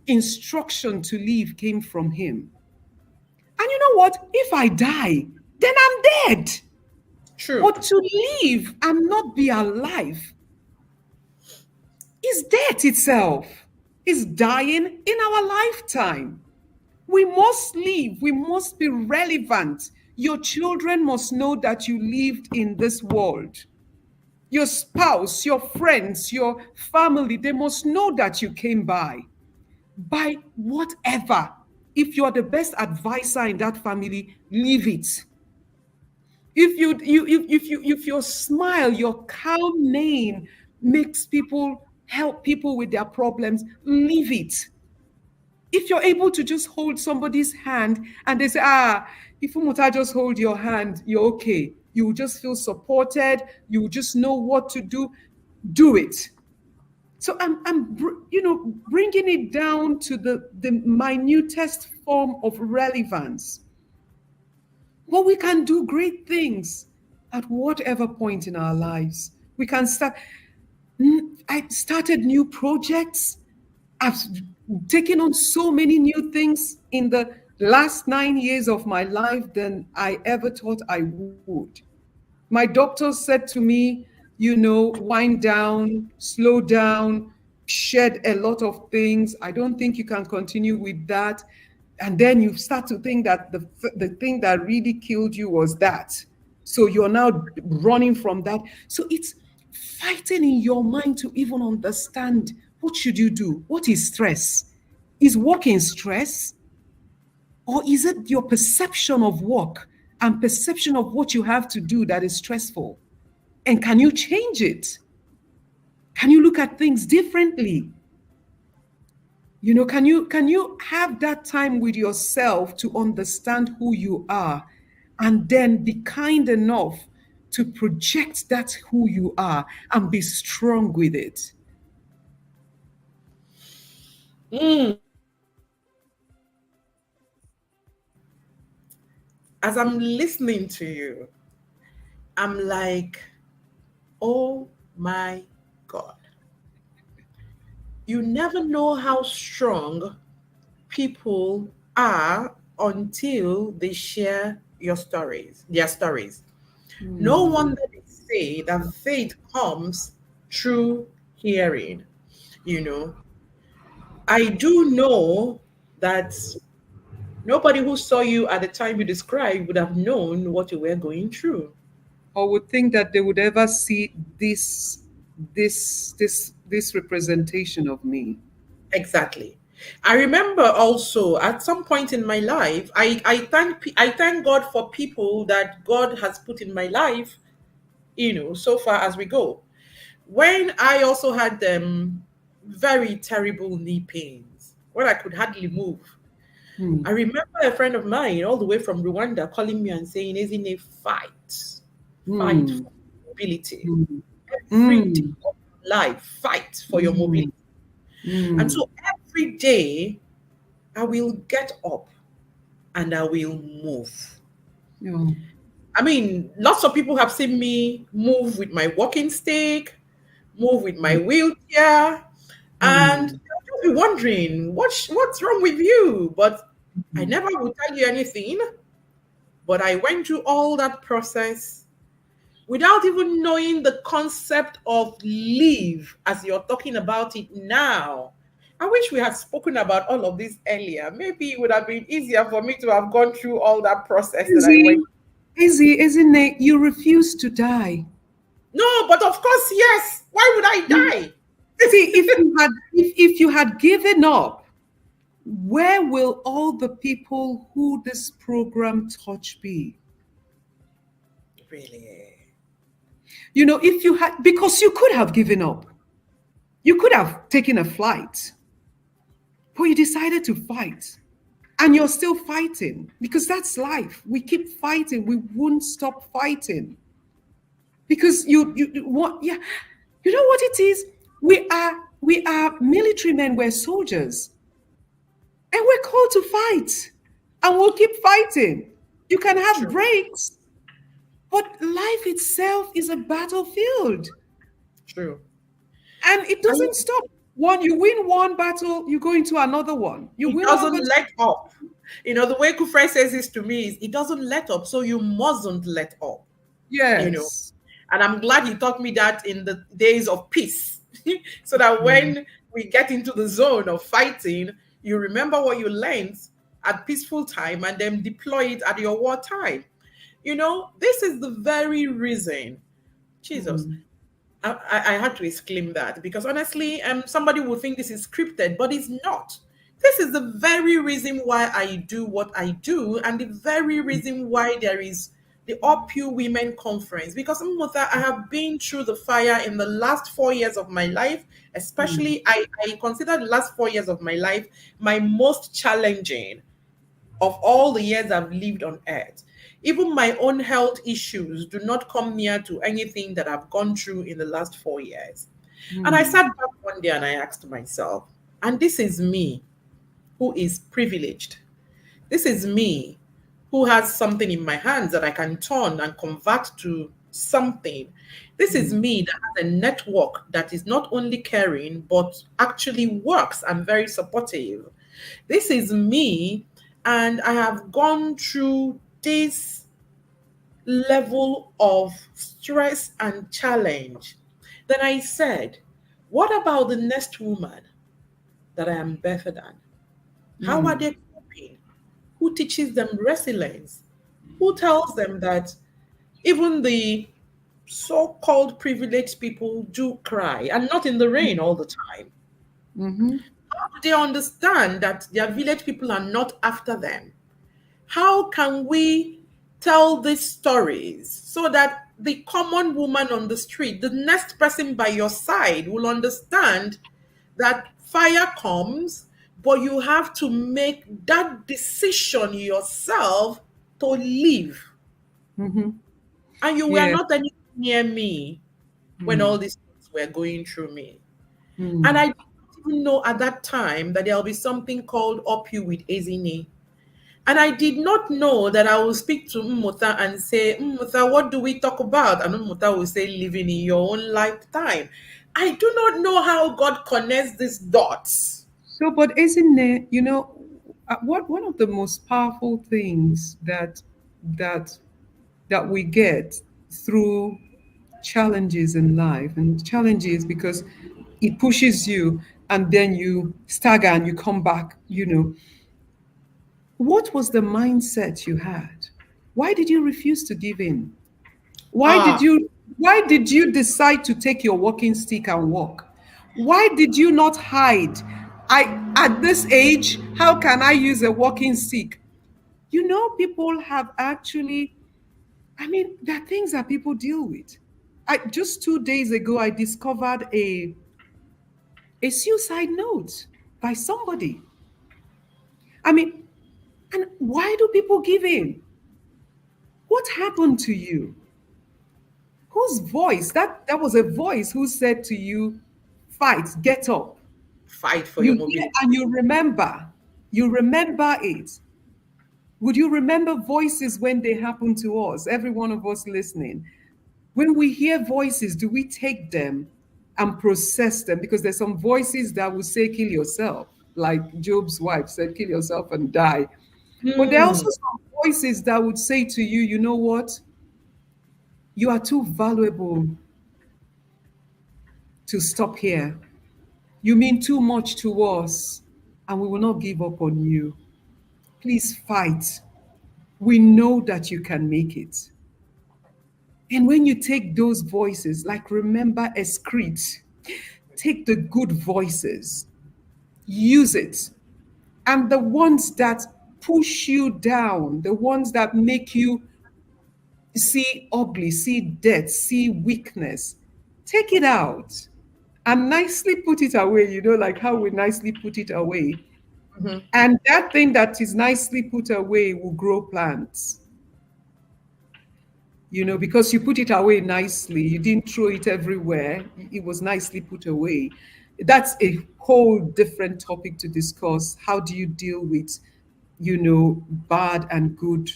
S3: instruction to leave came from Him. And you know what? If I die, then I'm dead.
S1: True.
S3: But to live and not be alive is death itself, is dying in our lifetime. We must live, we must be relevant. Your children must know that you lived in this world. Your spouse, your friends, your family, they must know that you came by whatever. If you're the best advisor in that family, leave it. If your smile, your calm name makes people help people with their problems, leave it. If you're able to just hold somebody's hand and they say, if Mmuta just hold your hand, you're okay. You will just feel supported. You will just know what to do it. So I'm bringing it down to the minutest form of relevance. But we can do great things at whatever point in our lives. We can start. I started new projects. I've taken on so many new things in the last 9 years of my life than I ever thought I would. My doctor said to me, wind down, slow down, shed a lot of things. I don't think you can continue with that. And then you start to think that the thing that really killed you was that. So you're now running from that. So it's fighting in your mind to even understand, what should you do? What is stress? Is working stress? Or is it your perception of work and perception of what you have to do that is stressful? And can you change it? Can you look at things differently? Can you have that time with yourself to understand who you are, and then be kind enough to project that who you are and be strong with it?
S1: As I'm listening to you, I'm like, oh my God. You never know how strong people are until they share their stories. No wonder they say that faith comes through hearing. You know, I do know that nobody who saw you at the time you described would have known what you were going through.
S3: Or would think that they would ever see this representation of me.
S1: Exactly. I remember also at some point in my life, I thank God for people that God has put in my life, so far as we go. When I also had very terrible knee pains, when I could hardly move, I remember a friend of mine all the way from Rwanda calling me and saying, isn't it fight
S3: Mm,
S1: for mobility.
S3: mm,
S1: Every day
S3: mm,
S1: of your life, fight for your
S3: mm,
S1: mobility. And
S3: mm.
S1: so every day I will get up and I will move.
S3: Yeah.
S1: I mean, lots of people have seen me move with my walking stick, move with my
S3: Mm,
S1: wheelchair, and
S3: mm,
S1: they'll just be wondering, what's wrong with you? But I
S3: mm.
S1: never would tell you anything. But I went through all that process without even knowing the concept of leave as you're talking about it now. I wish we had spoken about all of this earlier. Maybe it would have been easier for me to have gone through all that process that I
S3: Izzy,
S1: went.
S3: Izzy, isn't it? You refuse to die.
S1: No, but of course, yes. Why would I
S3: You
S1: die?
S3: see, if you had given up, where will all the people who this program touch be?
S1: Really?
S3: If you had, because you could have given up. You could have taken a flight, but you decided to fight. And you're still fighting because that's life. We keep fighting. We won't stop fighting. Because you what, yeah. You know what it is? We are military men, we're soldiers. And we're called to fight. And we'll keep fighting. You can have
S1: True.
S3: breaks, but life itself is a battlefield.
S1: True.
S3: And it
S1: And
S3: doesn't stop. You win one battle, you go into another one. You
S1: it
S3: win one
S1: doesn't
S3: battle.
S1: let up. The way Kufre says this to me is it doesn't let up. So you mustn't let up. you know.
S3: Yes.
S1: And I'm glad he taught me that in the days of peace. So that
S3: Mm.
S1: when we get into the zone of fighting, you remember what you learned at peaceful time and then deploy it at your war time. This is the very reason. Jesus.
S3: Mm,
S1: I had to exclaim that because honestly, somebody will think this is scripted, but it's not. This is the very reason why I do what I do, and the very reason why there is the OPU Women Conference. Because Mmuta, I have been through the fire in the last 4 years of my life,
S3: mm,
S1: especially I consider the last 4 years of my life my most challenging of all the years I've lived on earth. Even my own health issues do not come near to anything that I've gone through in the last 4 years. And I
S3: mm,
S1: sat back one day and I asked myself, and this is me who is privileged. This is me who has something in my hands that I can turn and convert to something. This is
S3: mm,
S1: me that has a network that is not only caring, but actually works and very supportive. This is me, and I have gone through this level of stress and challenge. Then I said, what about the next woman that I am better than? How are
S3: mm,
S1: they coping? Who teaches them resilience? Who tells them that even the so called privileged people do cry and not in the rain all the time?
S3: mhm,
S1: How do they understand that their village people are not after them? How can we tell these stories so that the common woman on the street, the next person by your side, will understand that fire comes, but you have to make that decision yourself to live?
S3: mhm.
S1: And you were
S3: Yeah.
S1: not anywhere near me when all
S3: Mm,
S1: these things were going through me. And I
S3: mm.
S1: didn't even know at that time that there'll be something called Up You with Ezine. And I did not know that I will speak to Mmuta and say, Mmuta, what do we talk about? And Mmuta will say, living in your own lifetime. I do not know how God connects these dots.
S3: So, but isn't there, what one of the most powerful things that that we get through challenges in life, and challenges because it pushes you, and then you stagger and you come back. What was the mindset you had? Why did you refuse to give in? Why did
S1: Ah,
S3: you why did you decide to take your walking stick and walk? Why did you not hide? At this age, how can I use a walking stick? People have actually, there are things that people deal with. Just 2 days ago, I discovered a suicide note by somebody. I mean, and why do people give in? What happened to you? Whose voice? That was a voice who said to you, fight, get up.
S1: fight for
S3: You
S1: your
S3: hear
S1: mobility.
S3: and you remember. You remember it. Would you remember voices when they happen to us? Every one of us listening. When we hear voices, do we take them and process them? Because there's some voices that will say, kill yourself, like Job's wife said, kill yourself and die. But there are
S1: Hmm.
S3: also some voices that would say to you, you know what? You are too valuable to stop here. You mean too much to us, and we will not give up on you. Please fight. We know that you can make it. And when you take those voices, like remember excrete, take the good voices, use it. And the ones that push you down, the ones that make you see ugly, see death, see weakness, take it out and nicely put it away, like how we nicely put it away.
S1: Mhm.
S3: And that thing that is nicely put away will grow plants, because you put it away nicely. You didn't throw it everywhere. It was nicely put away. That's a whole different topic to discuss. How do you deal with, bad and good,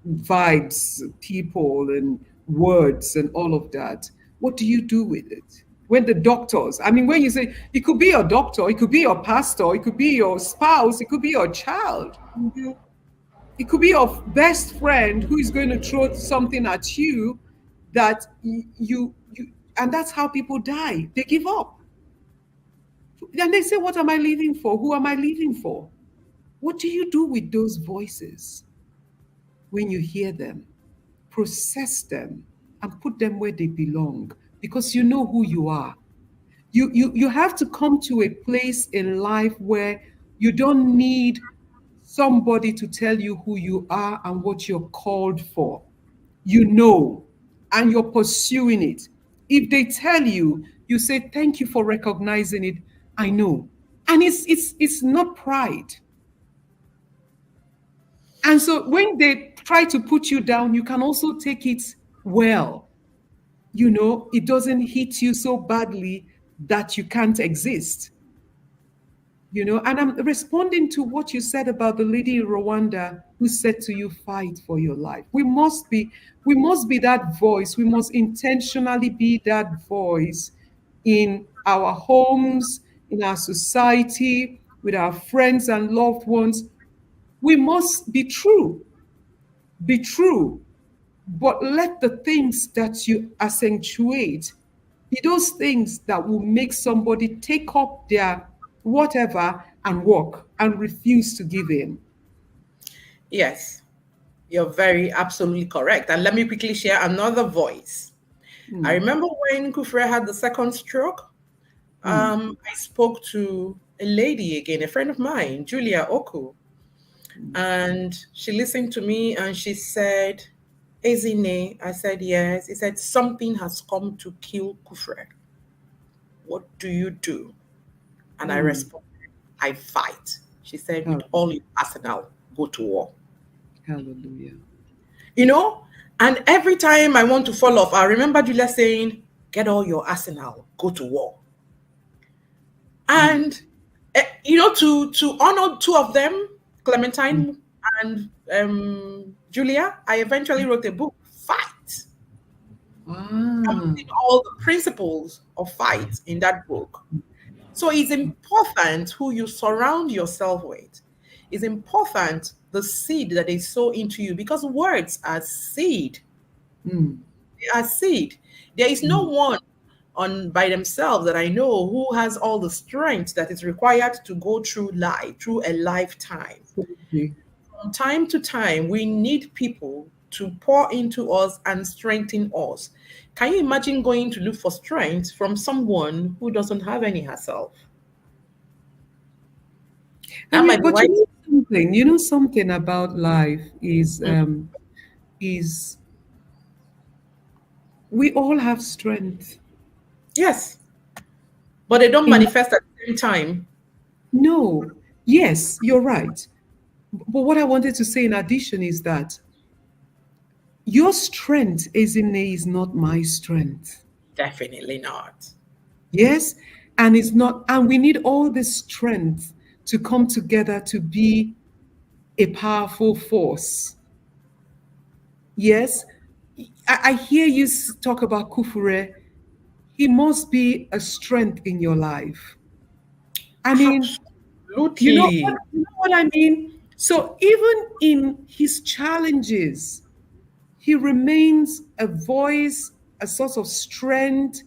S3: vibes, people, and words, and all of that? What do you do with it? When the doctors, when you say it could be your doctor, it could be your pastor, it could be your spouse, it could be your child, it could be your best friend who is going to throw something at you that you and that's how people die. They give up. And they say, what am I living for? Who am I living for? What do you do with those voices? when you hear them, process them, and put them where they belong because you know who you are. You have to come to a place in life where you don't need somebody to tell you who you are and what you're called for. You know, and you're pursuing it. If they tell you, you say, thank you for recognizing it. I know. And it's not pride. And so when they try to put you down, you can also take it well. You know, it doesn't hit you so badly that you can't exist. You know, and I'm responding to what you said about the lady in Rwanda who said to you, fight for your life. We must be that voice. We must intentionally be that voice in our homes, in our society, with our friends and loved ones. We must be true, but let the things that you accentuate be those things that will make somebody take up their whatever and walk and refuse to give in.
S1: Yes, you're very absolutely correct. And let me quickly share another voice. I
S3: Mm,
S1: remember when Kufre had the second stroke,
S3: mm,
S1: I spoke to a lady again, a friend of mine, Julia Oku, and she listened to me and she said, Ezine, I said, yes. He said, something has come to kill Kufre. What do you do? And I
S3: mm.
S1: responded, I fight. She said, with
S3: Hall-
S1: all your arsenal, go to war.
S3: Hallelujah.
S1: You know? And every time I want to fall off, I remember Julia saying, get all your arsenal, go to war.
S3: Mm,
S1: And to honor two of them,
S3: mm.
S1: Clementine and Julia, I eventually wrote a book, Fight. I'm
S3: Ah,
S1: putting all the principles of fight in that book. So it's important who you surround yourself with. It's important the seed that they sow into you because words are seed.
S3: mm,
S1: They are seed. There is no
S3: mm.
S1: one on by themselves that I know who has all the strength that is required to go through life, through a lifetime.
S3: Absolutely.
S1: From time to time, we need people to pour into us and strengthen us. Can you imagine going to look for strength from someone who doesn't have any herself? That
S3: And
S1: might be
S3: but
S1: why.
S3: you know something about life is we all have strength.
S1: Yes, but they don't
S3: In
S1: manifest at the same time.
S3: no, yes, you're right. But what I wanted to say in addition is that your strength, Ezine, is not my strength.
S1: Definitely not.
S3: Yes? And it's not, and we need all this strength to come together to be a powerful force. Yes? I hear you talk about Kufure. He must be a strength in your life. I mean,
S1: Absolutely.
S3: you know what I mean? So even in his challenges, he remains a voice, a source of strength,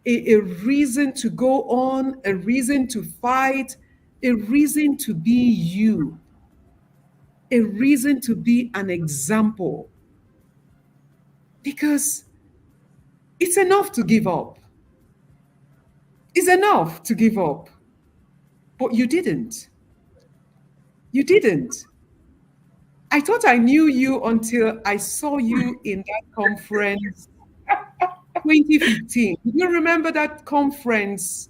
S3: a reason to go on, a reason to fight, a reason to be you, a reason to be an example. Because it's enough to give up. It's enough to give up. But you didn't. You didn't. I thought I knew you until I saw you in that conference 2015. Do you remember that conference?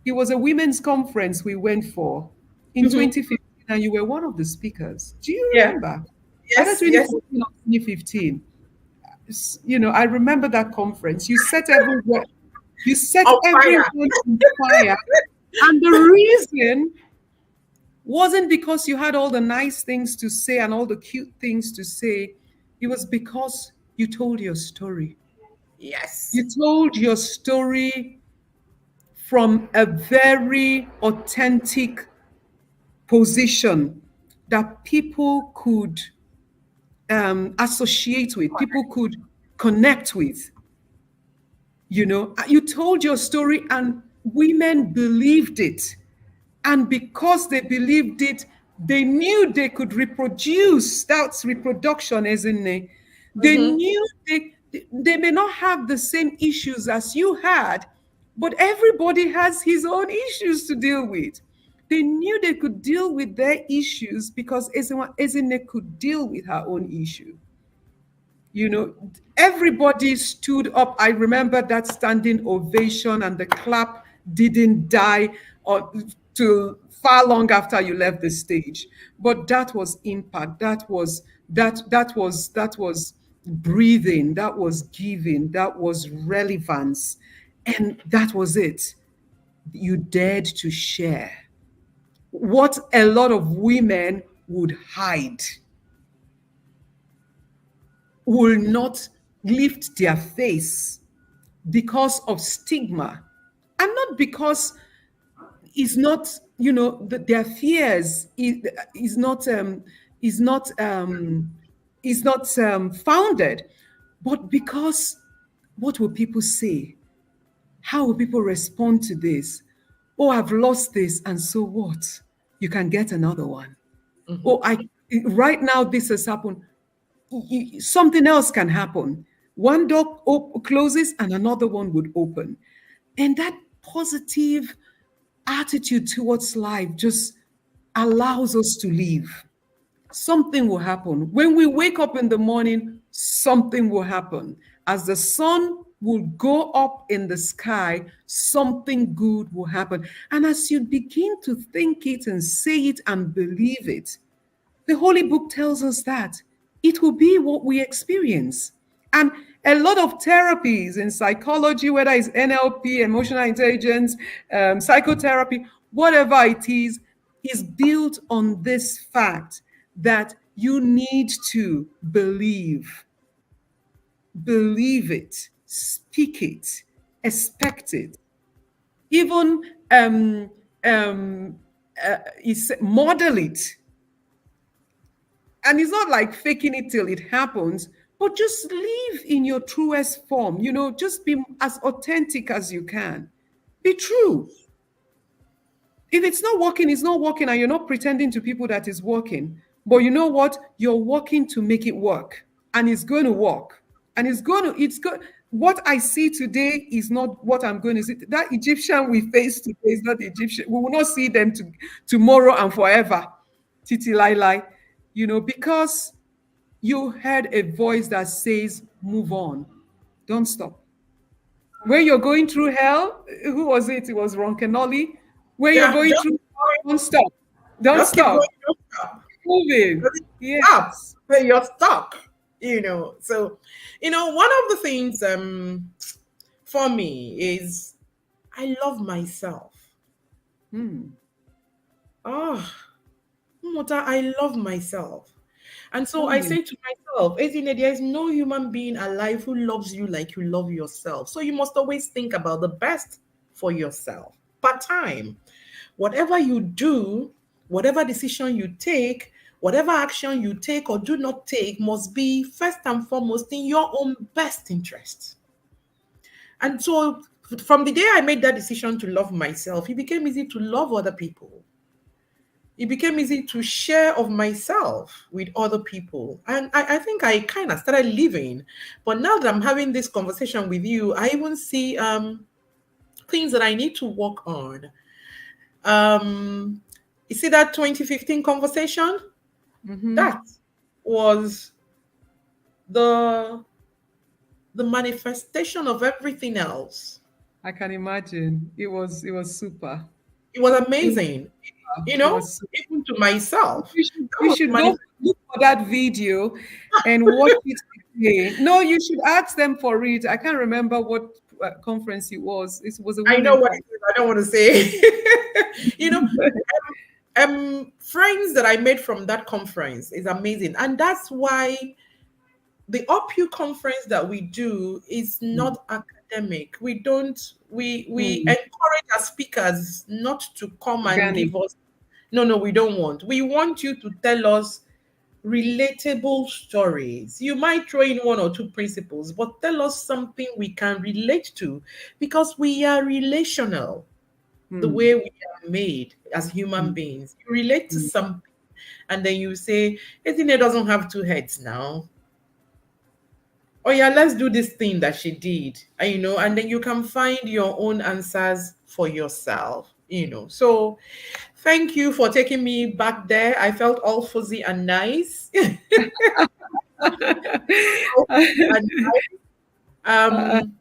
S3: It was a women's conference we went for in
S1: Mhm.
S3: 2015, and you were one of the speakers. Do you
S1: Yeah.
S3: remember? Either
S1: Yes. Yes.
S3: 2014 or 2015. You know, I remember that conference. You set
S1: On fire.
S3: everyone on fire. And the reason wasn't because you had all the nice things to say and all the cute things to say. It was because you told your story.
S1: Yes.
S3: You told your story from a very authentic position that people could associate with, people could connect with. You told your story and women believed it. And because they believed it, They knew they could reproduce. That's reproduction, isn't it? They
S1: Mm-hmm.
S3: knew they may not have the same issues as you had, but everybody has his own issues to deal with. They knew they could deal with their issues because Ezine could deal with her own issue. You know, everybody stood up. I remember that standing ovation, and the clap didn't die or till far long after you left the stage. But that was impact. That was breathing. That was giving. That was relevance. And that was it. You dared to share what a lot of women would hide, will not lift their face because of stigma, and not because it's not, their fears is not founded, but because what will people say? How will people respond to this? Oh, I've lost this, and so what? You can get another one.
S1: Mm-hmm.
S3: Oh, I right now this has happened. Something else can happen. One door closes and another one would open. And that positive attitude towards life just allows us to live. Something will happen. When we wake up in the morning, something will happen. As the sun will go up in the sky, something good will happen. And as you begin to think it and say it and believe it, the Holy Book tells us that it will be what we experience. And a lot of therapies in psychology, whether it's NLP, emotional intelligence, psychotherapy, whatever it is built on this fact that you need to believe it, speak it, expect it, even um, model it. And it's not like faking it till it happens, but just live in your truest form. Just be as authentic as you can. Be true. If it's not working, it's not working, and you're not pretending to people that it's working. But you know what? You're working to make it work, and it's going to work. And it's good. What I see today is not what I'm going to see. That Egyptian we face today is not the Egyptian. We will not see them tomorrow and forever. Titi Lai Lai. Because you heard a voice that says, move on, don't stop. When you're going through hell, who was it? It was Ronkenoli. When you're
S1: Yeah,
S3: going
S1: just
S3: through, don't stop. Don't
S1: just keep going.
S3: stop.
S1: Don't stop.
S3: Moving.
S1: Because if you stop,
S3: Yes.
S1: then you're stuck. So one of the things for me is I love myself.
S3: Hmm.
S1: Oh, Mmuta, I love myself. And so I
S3: Truly.
S1: say to myself, Ezine, there is no human being alive who loves you like you love yourself. So you must always think about the best for yourself. Part time, whatever you do, whatever decision you take, whatever action you take or do not take must be first and foremost in your own best interest. And so from the day I made that decision to love myself, it became easy to love other people. It became easy to share of myself with other people. And I think I kind of started living. But now that I'm having this conversation with you, I even see things that I need to work on. Um, you see that 2015 conversation?
S3: Hmm.
S1: That was the the manifestation of everything else.
S3: I can imagine. It was super.
S1: It was
S3: It was,
S1: amazing,
S3: it was super.
S1: even to myself.
S3: You should,
S1: That
S3: you
S1: was
S3: should go
S1: manifest.
S3: look for that video and watch it again. No, you should ask them for it. I can't remember what conference it was. It was a
S1: I know
S3: women
S1: what it
S3: conference.
S1: is. I don't want to say. you know, friends that I made from that conference is amazing, and that's why the UPU conference that we do is
S3: Mm,
S1: not academic. We don't. We
S3: mm,
S1: encourage our speakers not to come and
S3: organic.
S1: give us. No, no, we don't want. We want you to tell us relatable stories. You might throw in one or two principles, but tell us something we can relate to because we are relational the
S3: Mm,
S1: way we are made as human
S3: mm,
S1: beings. You relate to
S3: mm,
S1: something. And then you say, Etine doesn't have two heads now. Oh yeah, let's do this thing that she did. And then you can find your own answers for yourself. So thank you for taking me back there. I felt all fuzzy and nice. and
S3: Uh,
S1: um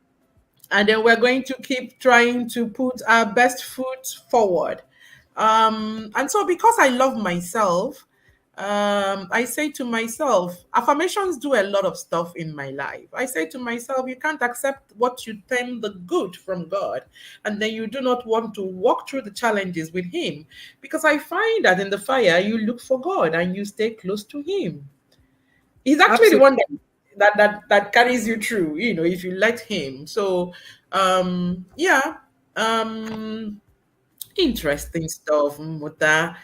S1: and then we're going to keep trying to put our best foot forward. And so, because I love myself, I say to myself, affirmations do a lot of stuff in my life. I say to myself, you can't accept what you term the good from God, and then you do not want to walk through the challenges with Him, because I find that in the fire, you look for God and you stay close to Him. He's actually the one
S3: Absolutely.
S1: that carries you through, if you let him. So yeah. um Interesting stuff, Muta.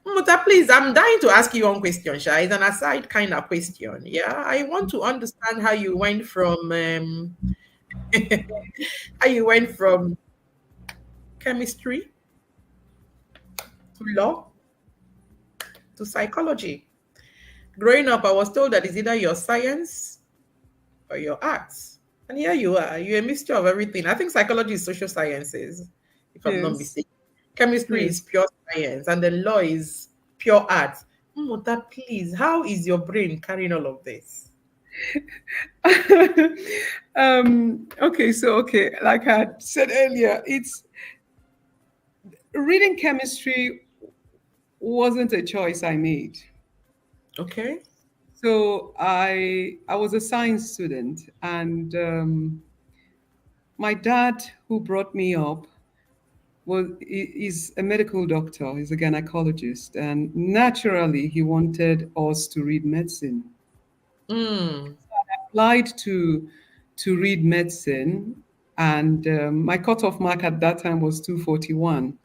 S1: Muta, please, I'm dying to ask you one question, Sha. It's an aside kind of question. Yeah, I want to understand how you went from how you went from chemistry to law to psychology. Growing up, I was told that it's either your science or your arts. And here you are. You're a mixture of everything. I think psychology is social sciences, if I'm not
S3: Yes.
S1: mistaken. Chemistry is
S3: Yes.
S1: pure science, and the law is pure art. Muta, please, how is your brain carrying all of this?
S3: Okay, like I had said earlier, it's reading chemistry wasn't a choice I made.
S1: Okay.
S3: So I was a science student, and my dad, who brought me up, is a medical doctor. He's a gynecologist, and naturally, he wanted us to read medicine.
S1: Mm,
S3: Applied to read medicine, and my cutoff mark at that time was 241.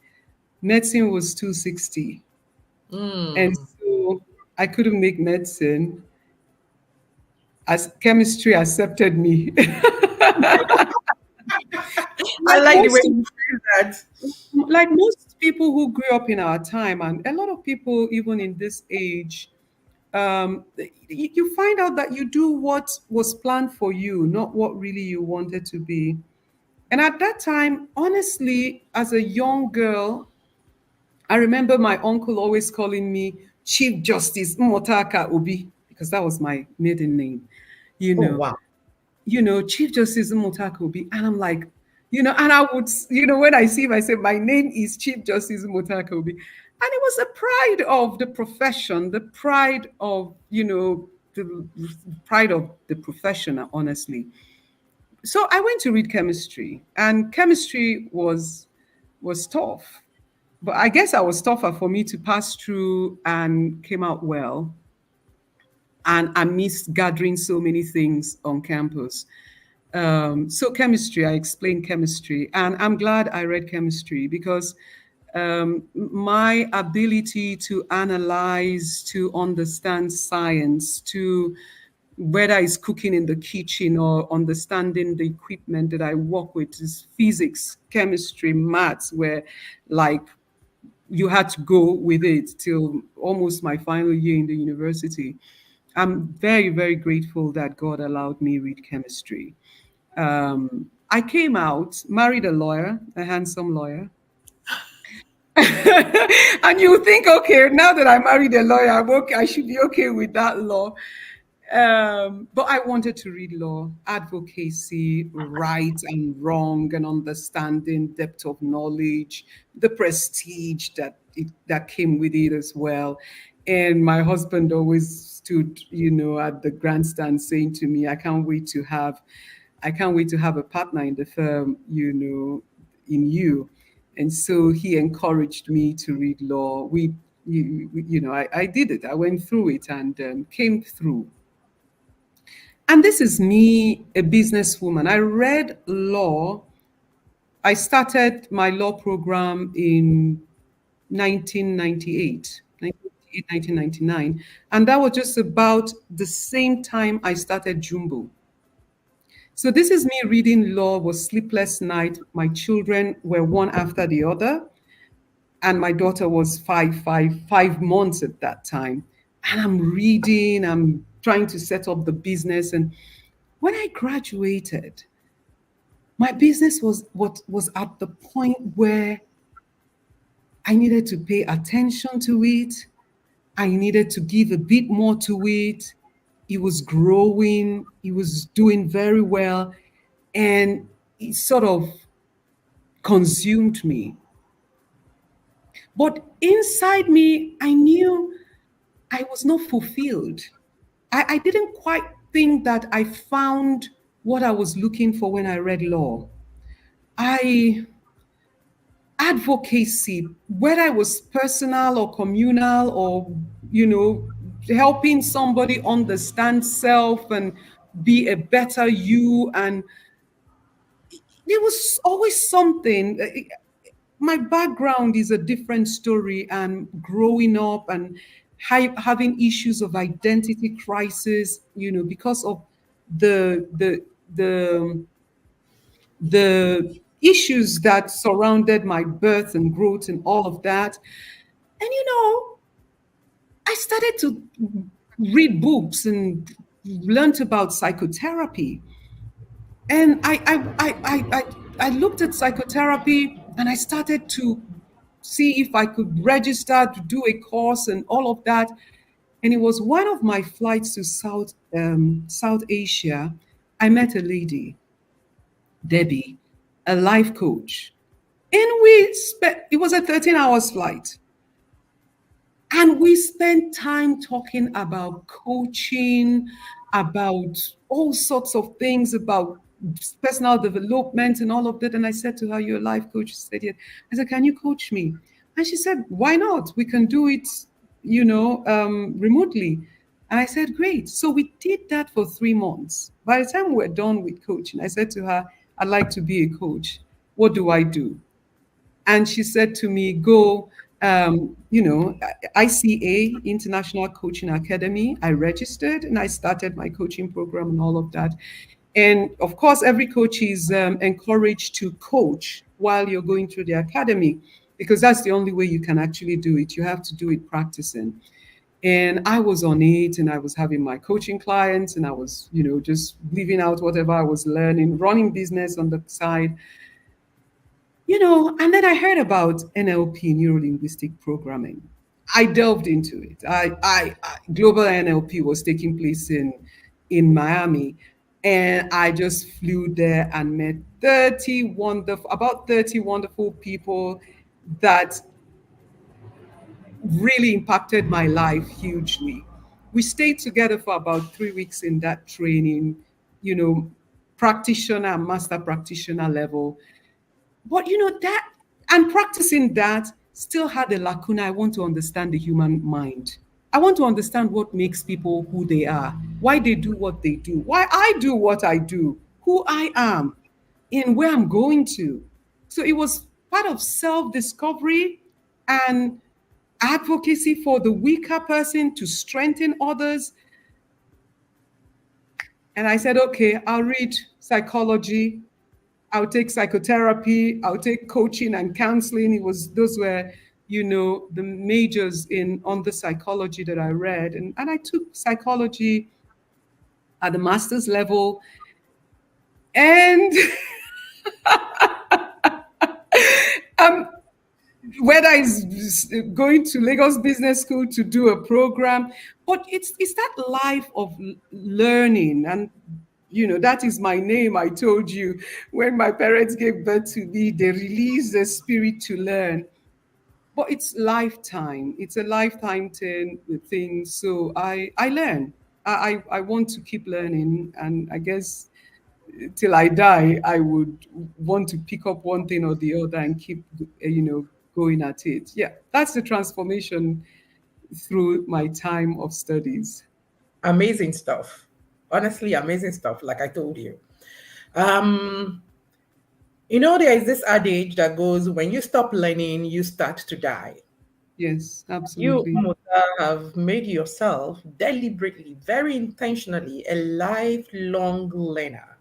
S3: Medicine was 260, and
S1: mm.
S3: so I couldn't make medicine. As chemistry accepted me,
S1: I
S3: like
S1: like the way
S3: most
S1: you feel that.
S3: like most people who grew up in our time, and a lot of people even in this age, you find out that you do what was planned for you, not what really you wanted to be. And at that time, honestly, as a young girl, I remember my uncle always calling me Chief Justice Motaka Obi, because that was my maiden name, you
S1: Oh,
S3: know.
S1: wow.
S3: Chief Justice Motaka Obi. And I'm like, and I would, when I see him, I say, my name is Chief Justice Motaka Obi. And it was the pride of the profession, the pride of, the pride of the profession, honestly. So I went to read chemistry, and chemistry was tough. But I guess I was tougher for me to pass through and came out well. And I missed gathering so many things on campus. So chemistry, I explained chemistry, and I'm glad I read chemistry because my ability to analyze, to understand science, to whether it's cooking in the kitchen or understanding the equipment that I work with is physics, chemistry, maths, where like you had to go with it till almost my final year in the university. I'm very, very grateful that God allowed me read chemistry. I came out, married a lawyer, a handsome lawyer. And you think, okay, now that I married a lawyer, I'm okay, I should be okay with that law. But I wanted to read law, advocacy, right and wrong, and understanding, depth of knowledge, the prestige that came with it as well. And my husband always stood, at the grandstand saying to me, I can't wait to have a partner in the firm, in you. And so he encouraged me to read law. I did it. I went through it and came through. And this is me, a businesswoman. I read law. I started my law program in 1998, 1999. And that was just about the same time I started Jumbo. So this is me reading law, was sleepless night. My children were one after the other. and my daughter was 5 months at that time. And I'm reading, I'm trying to set up the business. And when I graduated, my business was at the point where I needed to pay attention to it. I needed to give a bit more to it. It was growing, it was doing very well, and it sort of consumed me. But inside me, I knew I was not fulfilled. I didn't quite think that I found what I was looking for when I read law. I advocacy, whether it was personal or communal or, you know, helping somebody understand self and be a better you. And there was always something. My background is a different story, and growing up and having issues of identity crisis, you know, because of the the the the issues that surrounded my birth and growth and all of that. And you know, I started to read books and learned about psychotherapy. And I looked at psychotherapy, and I started to see if I could register to do a course and all of that. And it was one of my flights to South Asia. I met a lady, Debbie, a life coach. And we spent, it was a 13 hours flight. And we spent time talking about coaching, about all sorts of things, about personal development and all of that. And I said to her, "You're a life coach." She said, "Yeah." I said, "Can you coach me?" And she said, "Why not? We can do it, remotely." And I said, "Great." So we did that for 3 months. By the time we're done with coaching, I said to her, "I'd like to be a coach. What do I do?" And she said to me, "Go, ICA, International Coaching Academy." I registered and I started my coaching program and all of that. And of course, every coach is encouraged to coach while you're going through the academy, because that's the only way you can actually do it. You have to do it practicing. And I was on it, and I was having my coaching clients, and I was, just living out whatever I was learning, running business on the side. And then I heard about NLP, neuro linguistic programming. I delved into it. Global NLP was taking place in Miami, and I just flew there and met about 30 wonderful people that really impacted my life hugely. We stayed together for about 3 weeks in that training, you know, practitioner and master practitioner level. But that, and practicing that, still had a lacuna. I want to understand the human mind. I want to understand what makes people who they are, why they do what they do, why I do what I do, who I am, and where I'm going to. So it was part of self-discovery and advocacy for the weaker person to strengthen others. And I said, okay, I'll read psychology, I'll take psychotherapy, I'll take coaching and counseling. Those were, the majors on the psychology that I read. And I took psychology at the master's level. And um, whether it's going to Lagos Business School to do a program, but it's that life of learning. And that is my name. I told you, when my parents gave birth to me, they released the spirit to learn. But it's lifetime. It's a lifetime thing. So I learn. I want to keep learning, and I guess till I die, I would want to pick up one thing or the other and keep, going at it. Yeah, that's the transformation through my time of studies.
S1: Amazing stuff. Honestly, amazing stuff, like I told you. Um, there is this adage that goes, when you stop learning, you start to die.
S3: Yes,
S1: You,
S3: absolutely.
S1: Mmuta, have made yourself deliberately, very intentionally, a lifelong learner.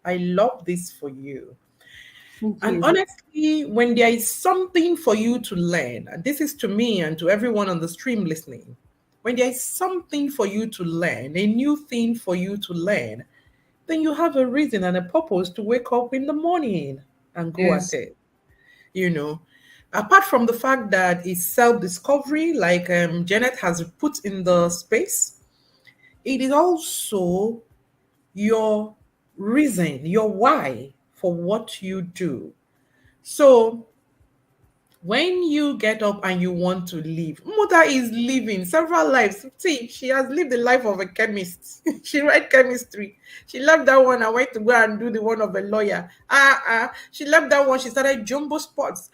S1: I love this for you.
S3: Thank
S1: And
S3: you.
S1: honestly, when there is something for you to learn, and this is to me and to everyone on the stream listening, when there is something for you to learn, a new thing for you to learn, then you have a reason and a purpose to wake up in the morning and go at
S3: Yes.
S1: it. You know, apart from the fact that it's self discovery, like Janet has put in the space, it is also your reason, your why for what you do. So when you get up and you want to live, Mmuta is living several lives. See, she has lived the life of a chemist. She read chemistry. She left that one and went to go and do the one of a lawyer. She left that one. She started jumbo sports.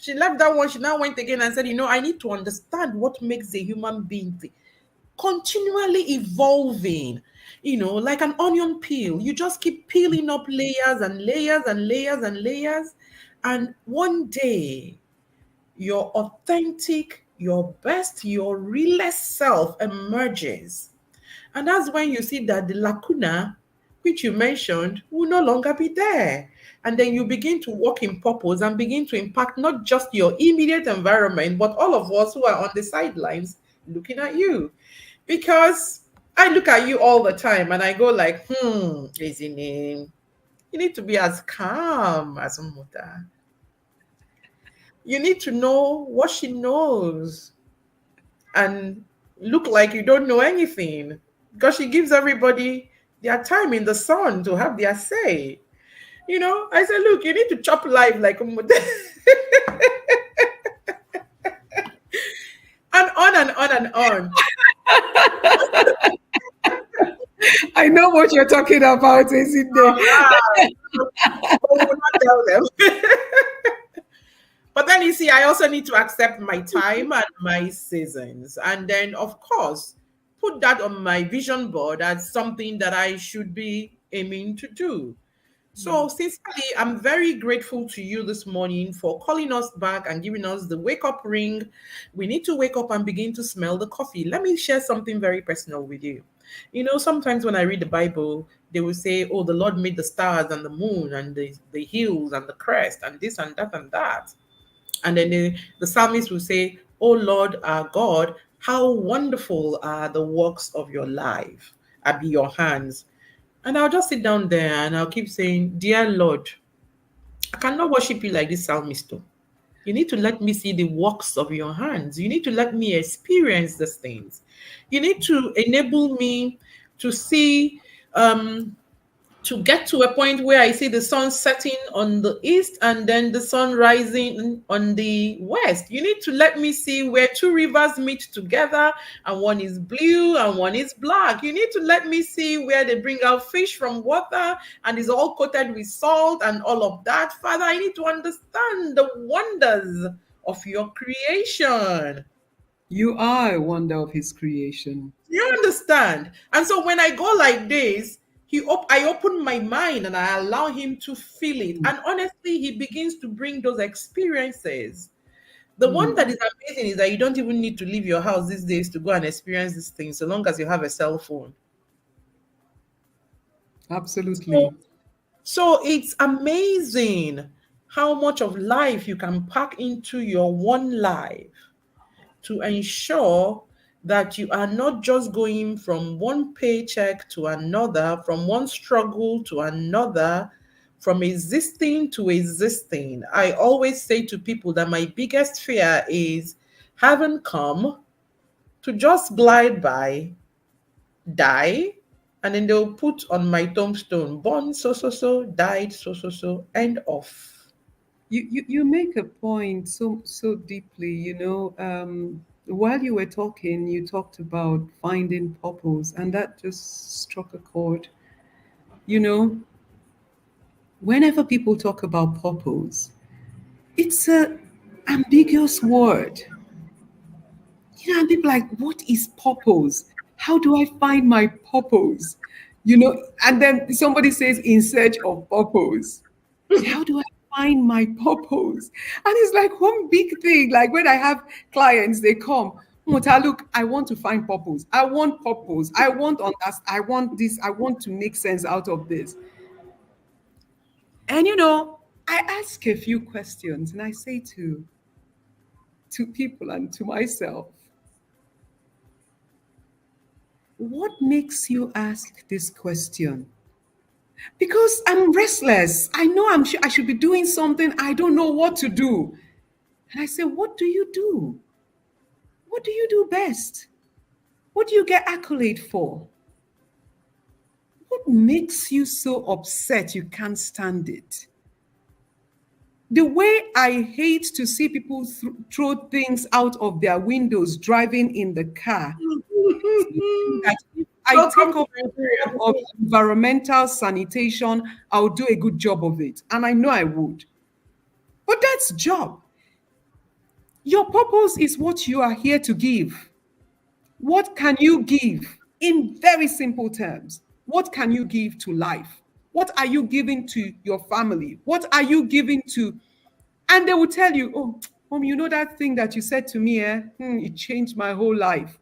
S1: She left that one. She now went again and said, I need to understand what makes a human being continually evolving, like an onion peel. You just keep peeling up layers and layers and layers and layers. And one day, your authentic, your best, your realest self emerges. And that's when you see that the lacuna, which you mentioned, will no longer be there. And then you begin to walk in purpose and begin to impact not just your immediate environment, but all of us who are on the sidelines looking at you. Because I look at you all the time and I go like, Ezine, you need to be as calm as Mmuta. You need to know what she knows and look like you don't know anything, because she gives everybody their time in the sun to have their say. I said, look, you need to chop life like Mmuta. And on and on and on.
S3: I know what you're talking about, isn't there?
S1: But we will not tell them. But then you see, I also need to accept my time and my seasons. And then, of course, put that on my vision board as something that I should be aiming to do. So, sincerely, I'm very grateful to you this morning for calling us back and giving us the wake up ring. We need to wake up and begin to smell the coffee. Let me share something very personal with you. Sometimes when I read the Bible, they will say, oh, the Lord made the stars and the moon and the hills and the crest and this and that and that. And then the psalmist will say, oh Lord our God, how wonderful are the works of your life, are be your hands. And I'll just sit down there and I'll keep saying, dear Lord, I cannot worship you like this psalmist. Oh. You need to let me see the works of your hands. You need to let me experience these things. You need to enable me to see to get to a point where I see the sun setting on the east and then the sun rising on the west. You need to let me see where two rivers meet together and one is blue and one is black. You need to let me see where they bring out fish from water and is all coated with salt and all of that. Father, I need to understand the wonders of your creation.
S3: You are a wonder of his creation.
S1: You understand? And so when I go like this, I open my mind and I allow him to feel it. And honestly, he begins to bring those experiences. The one that is amazing is that you don't even need to leave your house these days to go and experience these things, so long as you have a cell phone. So,
S3: Absolutely.
S1: so it's amazing how much of life you can pack into your one life to ensure that you are not just going from one paycheck to another, from one struggle to another, from existing to existing. I always say to people that my biggest fear is having come to just glide by, die, and then they'll put on my tombstone, born so so so, died so so so, end of.
S3: You make a point so deeply, while you were talking, you talked about finding purpose, and that just struck a chord. You know, whenever people talk about purpose, it's a ambiguous word. And people like, what is purpose? How do I find my purpose? And then somebody says, in search of purpose. How do I find my purpose? And it's like one big thing. Like when I have clients, they come, Mota, look, I want to find purpose. I want purpose. I want this. I want to make sense out of this. And I ask a few questions and I say to people and to myself, what makes you ask this question? Because I'm restless. I know I should be doing something. I don't know what to do. And I say, what do you do? What do you do best? What do you get accolade for? What makes you so upset you can't stand it? The way I hate to see people throw things out of their windows driving in the car, that if I take
S1: Welcome to
S3: up the job
S1: Nigeria.
S3: of environmental sanitation, I'll do a good job of it. And I know I would. But that's job. Your purpose is what you are here to give. What can you give? In very simple terms, what can you give to life? What are you giving to your family? What are you giving to? And they will tell you, oh, mom, you know that thing that you said to me, it changed my whole life.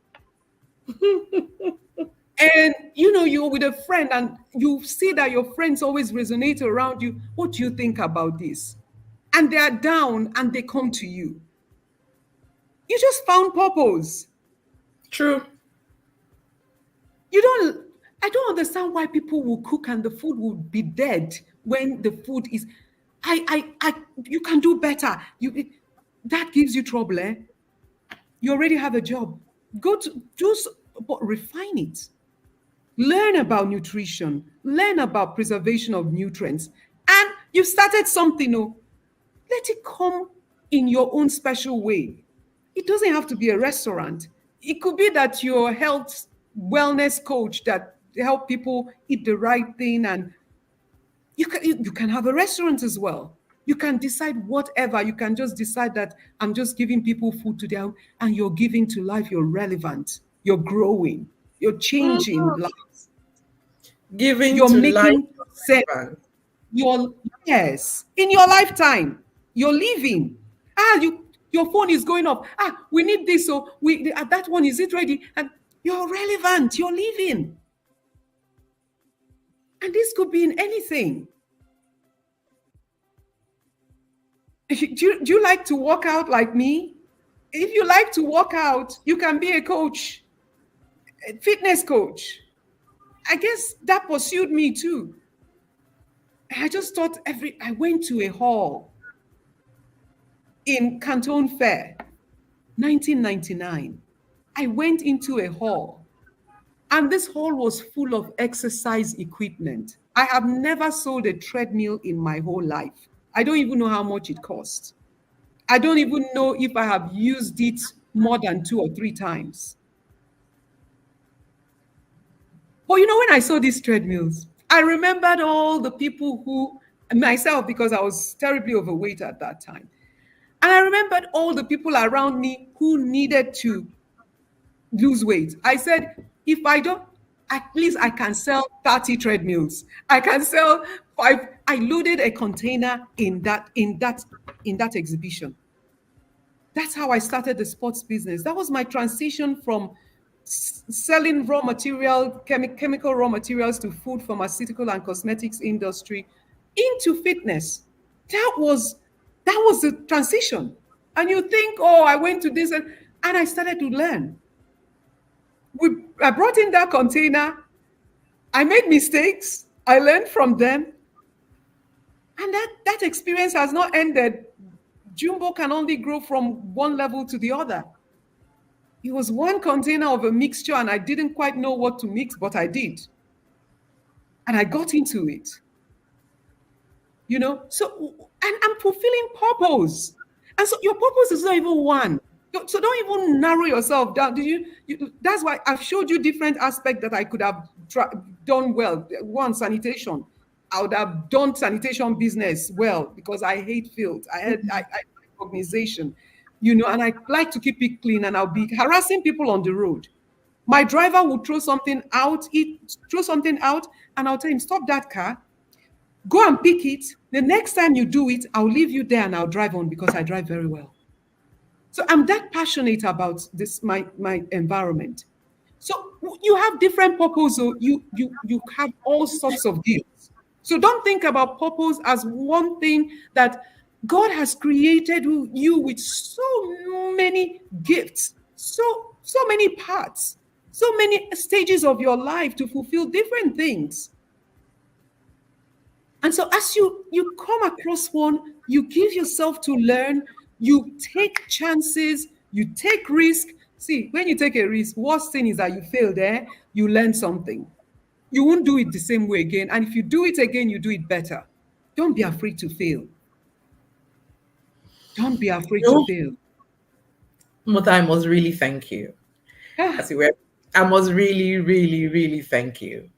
S3: And you're with a friend and you see that your friends always resonate around you. What do you think about this? And they are down and they come to you. You just found purpose.
S1: True.
S3: You don't, I don't understand why people will cook and the food will be dead when the food is, you can do better. That gives you trouble, eh? You already have a job. Go to, but refine it. Learn about nutrition, learn about preservation of nutrients. And you started something, oh, let it come in your own special way. It doesn't have to be a restaurant. It could be that you're a health wellness coach that help people eat the right thing, and you can have a restaurant as well. You can decide whatever. You can just decide that I'm just giving people food today, and you're giving to life. You're relevant. You're growing. You're changing
S1: Mhm.
S3: lives.
S1: Giving
S3: You're
S1: to life
S3: making sense.
S1: relevant.
S3: You're, yes, in your lifetime, you're living. Your phone is going off. We need this. So that one, is it ready? And you're relevant. You're living. And this could be in anything. Do you like to work out like me? If you like to work out, you can be a coach, a fitness coach. I guess that pursued me too. I just thought I went to a hall in Canton Fair, 1999. I went into a hall, and this hall was full of exercise equipment. I have never sold a treadmill in my whole life. I don't even know how much it cost. I don't even know if I have used it more than 2 or 3 times. But when I saw these treadmills, I remembered all the people myself, because I was terribly overweight at that time. And I remembered all the people around me who needed to lose weight. I said, if I don't, at least I can sell 30 treadmills. I can sell 5. I loaded a container in that exhibition. That's how I started the sports business. That was my transition from selling raw material, chemical raw materials to food, pharmaceutical, and cosmetics industry into fitness. That was the transition. And you think, oh, I went to this, and I started to learn. I brought in that container. I made mistakes. I learned from them. And that experience has not ended. Jumbo can only grow from one level to the other. It was one container of a mixture, and I didn't quite know what to mix, but I did. And I got into it. So, and I'm fulfilling purpose. And so your purpose is not even one. So don't even narrow yourself down. That's why I've showed you different aspects that I could have done well. One, sanitation. I would have done sanitation business well because I hate filth. I like organization, and I like to keep it clean, and I'll be harassing people on the road. My driver will throw something out, and I'll tell him, stop that car, go and pick it. The next time you do it, I'll leave you there and I'll drive on because I drive very well. So I'm that passionate about this, my environment. So you have different purposes. You have all sorts of gifts. So don't think about purpose as one thing that God has created you with so many gifts, so many parts, so many stages of your life to fulfill different things. And so as you come across one, you give yourself to learn, you take chances, you take risk. See, when you take a risk, worst thing is that you fail there, you learn something. You won't do it the same way again. And if you do it again, you do it better. Don't be afraid to fail. Don't be afraid to
S1: No,
S3: fail.
S1: Mmuta, I must really thank you.
S3: Ah,
S1: As it were, I must really, really, really thank you.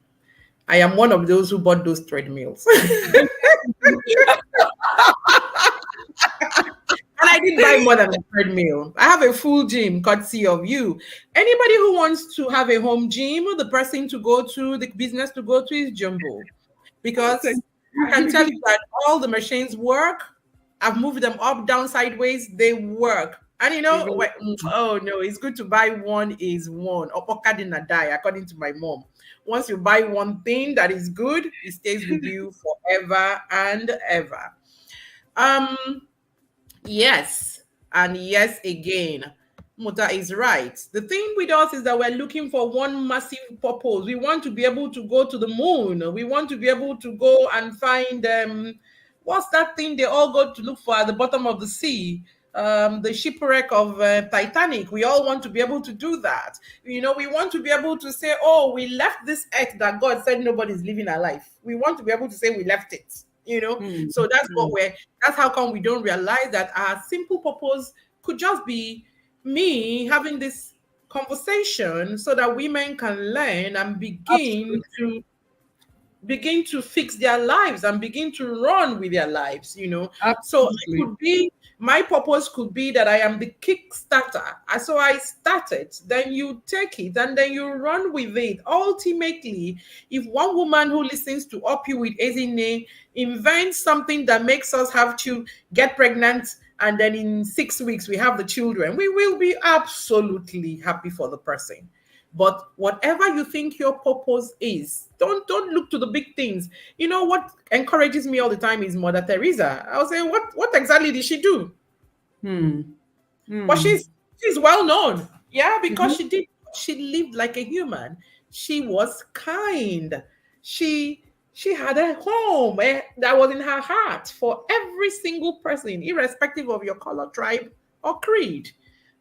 S1: I am one of those who bought those treadmills. And I did buy more than a treadmill. I have a full gym, courtesy of you. Anybody who wants to have a home gym, the person to go to, the business to go to is Jumbo. Because
S3: thank
S1: I can tell
S3: you.
S1: you that all the machines work. I've moved them up, down, sideways. They work. And
S3: They really do.
S1: oh no, it's good to buy one is one. Opokadina die, according to my mom. Once you buy one thing that is good, it stays with you forever and ever. Um, Yes, and yes again. Muta is right. The thing with us is that we're looking for one massive purpose. We want to be able to go to the moon. We want to be able to go and find what's that thing they all go to look for at the bottom of the sea? The shipwreck of Titanic. We all want to be able to do that. We want to be able to say, "Oh, we left this earth that God said nobody's living alive." We want to be able to say we left it.
S3: Hmm,
S1: So that's what
S3: hmm.
S1: we're. That's how come we don't realize that our simple purpose could just be me having this conversation so that women can learn and
S3: Absolutely.
S1: begin to fix their lives and begin to run with their lives. So I
S3: Absolutely.
S1: could be my purpose could be that I am the kickstarter. So I started, then you take it and then you run with it. Ultimately, if one woman who listens to Up You with Ezine invents something that makes us have to get pregnant and then in 6 weeks we have the children, we will be absolutely happy for the person. But whatever you think your purpose is, don't look to the big things. What encourages me all the time is Mother Teresa. I'll say, what exactly did she do?
S3: Hmm,
S1: But
S3: hmm.
S1: she's well known. Yeah,
S3: Mhm.
S1: because she lived like a human. She was kind. She had a home that was in her heart for every single person, irrespective of your color, tribe, or creed.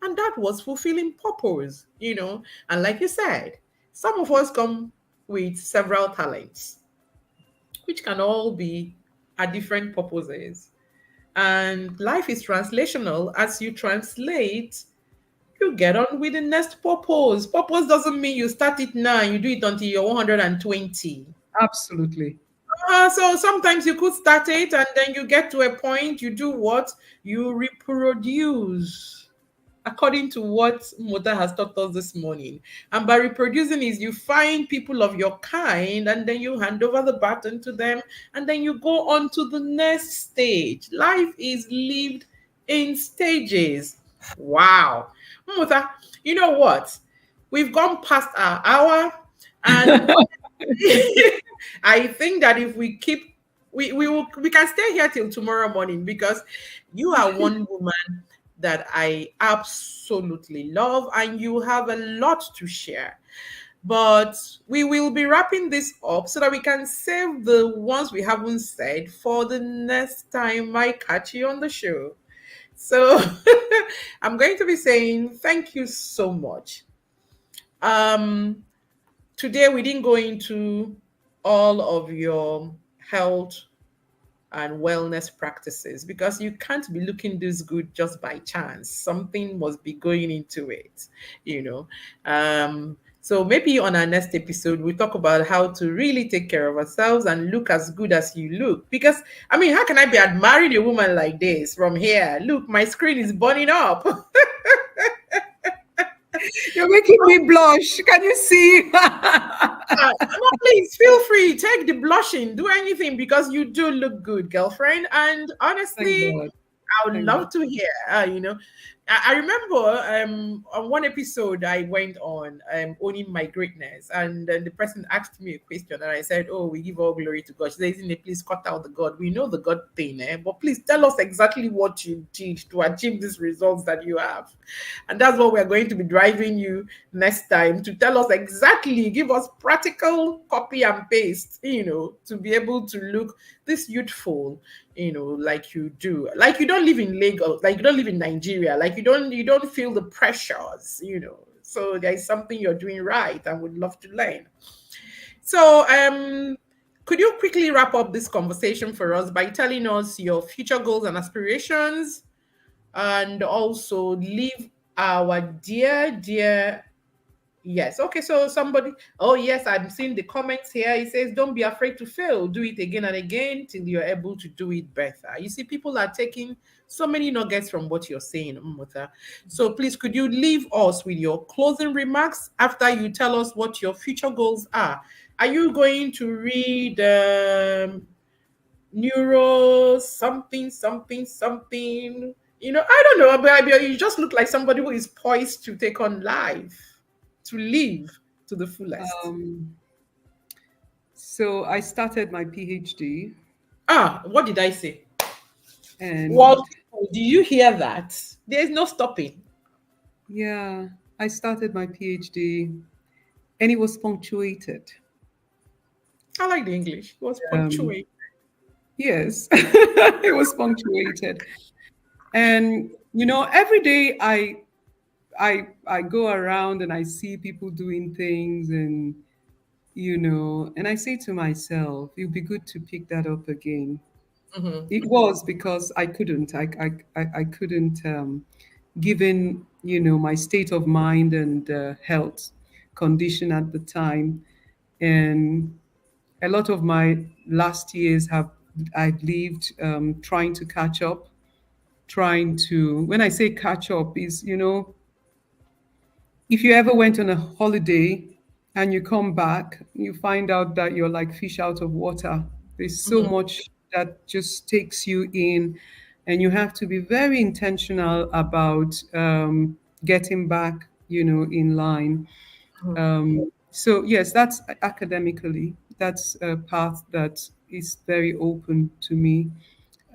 S1: And that was fulfilling purpose. And like you said, some of us come with several talents, which can all be at different purposes. And life is translational. As you translate, you get on with the next purpose. Purpose doesn't mean you start it now and you do it until you're 120.
S3: Absolutely.
S1: So sometimes you could start it and then you get to a point, you do what? You reproduce according to what Mother has taught us this morning. And by reproducing is you find people of your kind and then you hand over the baton to them and then you go on to the next stage. Life is lived in stages. Wow. Mother, you know what? We've gone past our hour and I think that if we keep we can stay here till tomorrow morning because you are one woman that I absolutely love and you have a lot to share. But we will be wrapping this up so that we can save the ones we haven't said for the next time I catch you on the show. So I'm going to be saying thank you so much. Um, Today we didn't go into all of your health and wellness practices because you can't be looking this good just by chance. Something must be going into it, you know. So maybe on our next episode, we'll talk about how to really take care of ourselves and look as good as you look. Because I mean, how can I be admiring a woman like this from here? Look, my screen is burning up.
S3: You're making me blush. Can you see?
S1: No, please feel free. Take the blushing. Do anything because you do look good, girlfriend. And
S3: Thank
S1: honestly,
S3: God.
S1: I would
S3: Thank God.
S1: love to hear. I remember on one episode I went on owning my greatness, and then the person asked me a question, and I said, "Oh, we give all glory to God." She said, "Isn't it? Please cut out the God. We know the God thing, but please tell us exactly what you did to achieve these results that you have." And that's what we're going to be driving you next time, to tell us exactly, give us practical copy and paste, to be able to look this youthful, like you do, like you don't live in Lagos, like you don't live in Nigeria, like you don't feel the pressures, so there's something you're doing right and would love to learn. So could you quickly wrap up this conversation for us by telling us your future goals and aspirations, and also leave our dear. Yes. Okay. So somebody, oh, yes, I'm seeing the comments here. It says, don't be afraid to fail. Do it again and again till you're able to do it better. You see, people are taking so many nuggets from what you're saying, Mmuta. So please, could you leave us with your closing remarks after you tell us what your future goals are? Are you going to read neuro something? I don't know, but you just look like somebody who is poised to take on life, to live to the fullest.
S3: Um, so I started my PhD,
S1: What did I say?
S3: and
S1: Well, do you hear that? There's no stopping.
S3: yeah, I started my PhD, and it was punctuated.
S1: I like the English. It was
S3: Um,
S1: punctuated.
S3: yes, it was punctuated, and every day I go around and I see people doing things, and I say to myself, it'd be good to pick that up again.
S1: Hmm.
S3: It was because I couldn't. I couldn't, given my state of mind and health condition at the time, and a lot of my last years have I've lived trying to catch up, trying to. When I say catch up, is if you ever went on a holiday and you come back, you find out that you're like fish out of water. There's so
S1: Hmm.
S3: much that just takes you in, and you have to be very intentional about getting back, in line. So yes, that's academically, that's a path that is very open to me.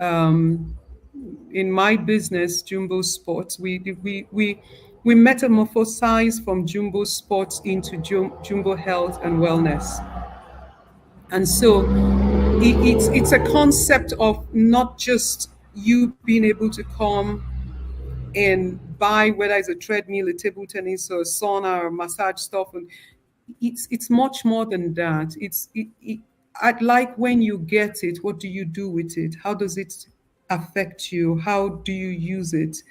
S3: Um, in my business, Jumbo Sports, we metamorphosize from Jumbo Sports into Jumbo Health and Wellness, and so it's a concept of not just you being able to come and buy, whether it's a treadmill, a table tennis, or a sauna or massage stuff, and it's much more than that. I'd like, when you get it, what do you do with it? How does it affect you? How do you use it?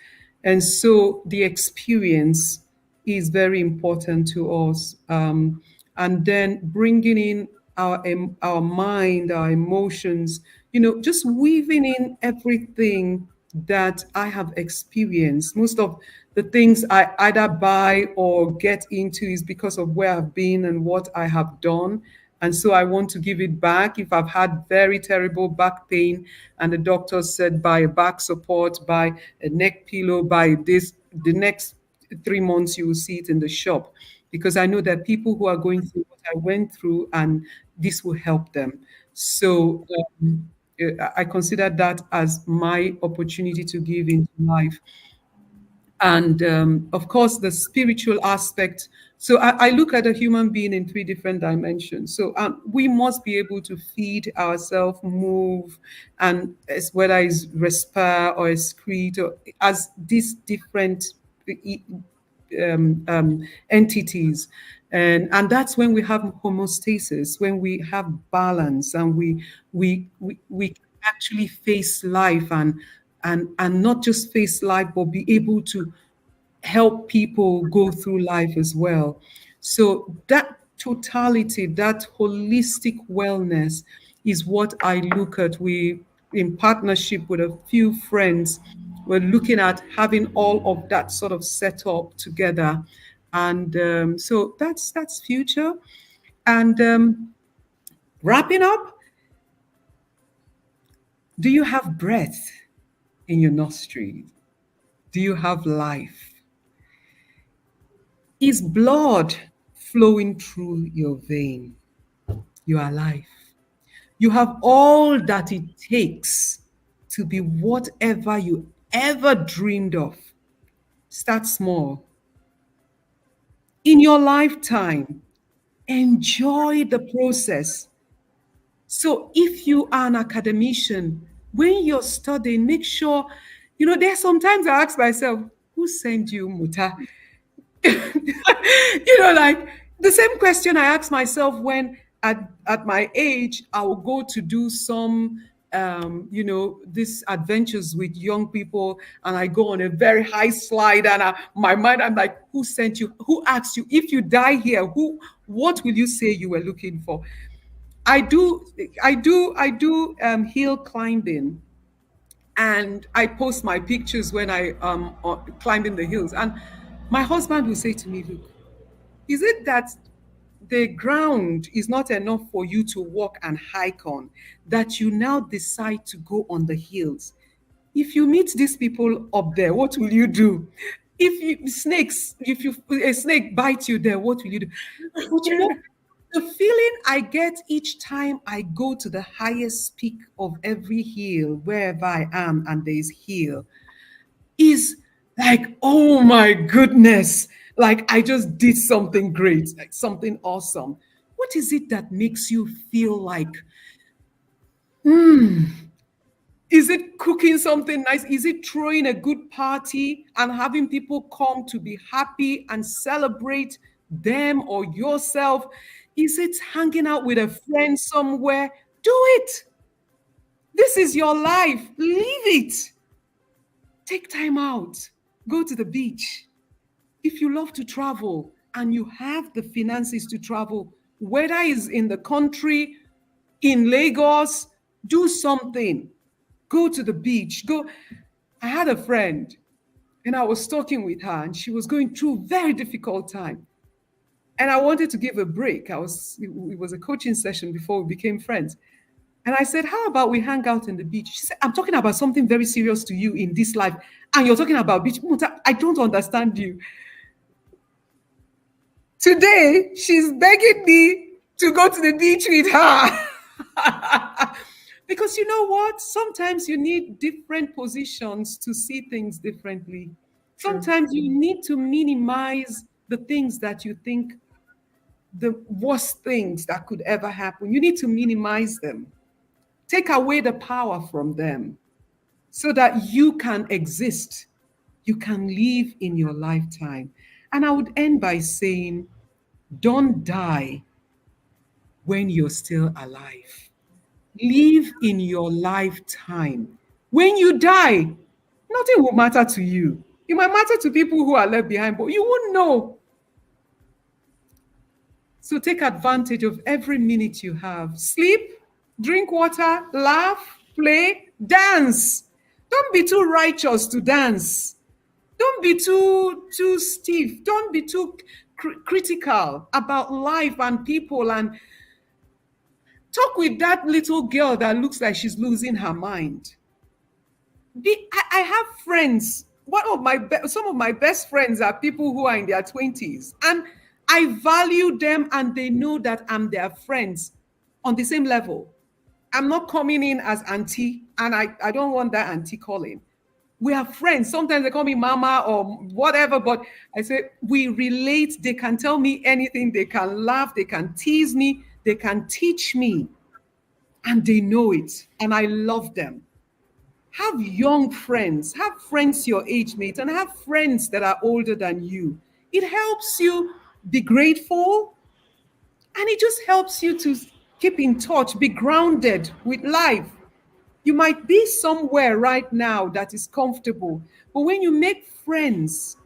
S3: And so the experience is very important to us. And then bringing in our mind, our emotions, just weaving in everything that I have experienced. Most of the things I either buy or get into is because of where I've been and what I have done. And so I want to give it back. If I've had very terrible back pain and the doctor said, buy a back support, buy a neck pillow, buy this, the next 3 months you will see it in the shop. Because I know that people who are going through what I went through, and this will help them. So I consider that as my opportunity to give into life. And of course, the spiritual aspect. So I look at a human being in three different dimensions. So we must be able to feed ourselves, move, and whether it's respire or excrete, or as these different entities. And that's when we have homeostasis, when we have balance, and we actually face life, and not just face life, but be able to help people go through life as well. So that totality, that holistic wellness is what I look at. We, in partnership with a few friends, we're looking at having all of that sort of set up together. And so that's future. And wrapping up, do you have breath in your nostrils? Do you have life? Is blood flowing through your vein? You are alive. You have all that it takes to be whatever you ever dreamed of. Start small. In your lifetime, enjoy the process. So if you are an academician, when you're studying, make sure, there's sometimes I ask myself, who sent you, Muta? Like the same question I ask myself when at my age I will go to do some these adventures with young people, and I go on a very high slide, and my mind, I'm like, who sent you? Who asked you? If you die here, what will you say you were looking for? I do, I do hill climbing, and I post my pictures when I climbing the hills, and my husband will say to me, look, is it that the ground is not enough for you to walk and hike on, that you now decide to go on the hills? If you meet these people up there, what will you do? If a snake bites you there, what will you do? But the feeling I get each time I go to the highest peak of every hill, wherever I am, and there is hill, is like, oh my goodness, like I just did something great, like something awesome. What is it that makes you feel like, is it cooking something nice? Is it throwing a good party and having people come to be happy and celebrate them or yourself? Is it hanging out with a friend somewhere? Do it. This is your life. Live it. Take time out. Go to the beach. If you love to travel and you have the finances to travel, whether it's in the country, in Lagos, do something. Go to the beach. Go. I had a friend and I was talking with her, and she was going through a very difficult time. And I wanted to give a break. It was a coaching session before we became friends. And I said, how about we hang out in the beach? She said, I'm talking about something very serious to you in this life, and you're talking about beach. Mmuta, I don't understand you. Today, she's begging me to go to the beach with her. Because you know what? Sometimes you need different positions to see things differently. Sometimes you need to minimize the things that you think the worst things that could ever happen. You need to minimize them. Take away the power from them so that you can exist. You can live in your lifetime. And I would end by saying, don't die when you're still alive. Live in your lifetime. When you die, nothing will matter to you. It might matter to people who are left behind, but you won't know. So take advantage of every minute you have. Sleep, drink water, laugh, play, dance. Don't be too righteous to dance. Don't be too stiff. Don't be too critical about life and people, and talk with that little girl that looks like she's losing her mind. I have friends. Some of my best friends are people who are in their 20s, and I value them, and they know that I'm their friends on the same level. I'm not coming in as auntie, and I don't want that auntie calling. We are friends. Sometimes they call me mama or whatever, but I say we relate. They can tell me anything. They can laugh. They can tease me. They can teach me, and they know it, and I love them. Have young friends, have friends your age mate, and have friends that are older than you. It helps you be grateful, and it just helps you to keep in touch, be grounded with life. You might be somewhere right now that is comfortable, but when you make friends,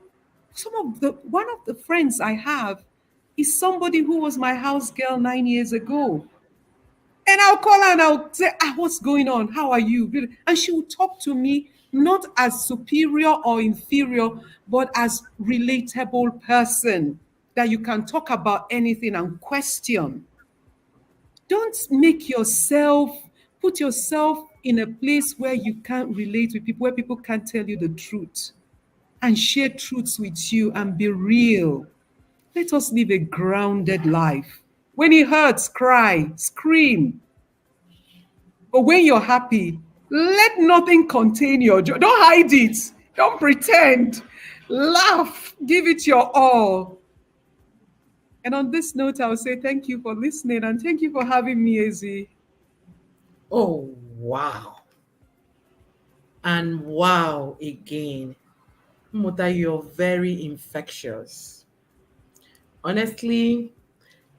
S3: one of the friends I have is somebody who was my house girl 9 years ago. And I'll call her and I'll say, what's going on? How are you? And she will talk to me not as superior or inferior, but as relatable person that you can talk about anything and question. Don't put yourself in a place where you can't relate with people, where people can't tell you the truth. and share truths with you and be real. Let us live a grounded life. When it hurts, cry, scream. But when you're happy, let nothing contain your joy. Don't hide it. Don't pretend. Laugh. Give it your all. And on this note, I'll say thank you for listening and thank you for having me, Izzy.
S1: Oh, wow. And wow again. Mmuta, you're very infectious. Honestly,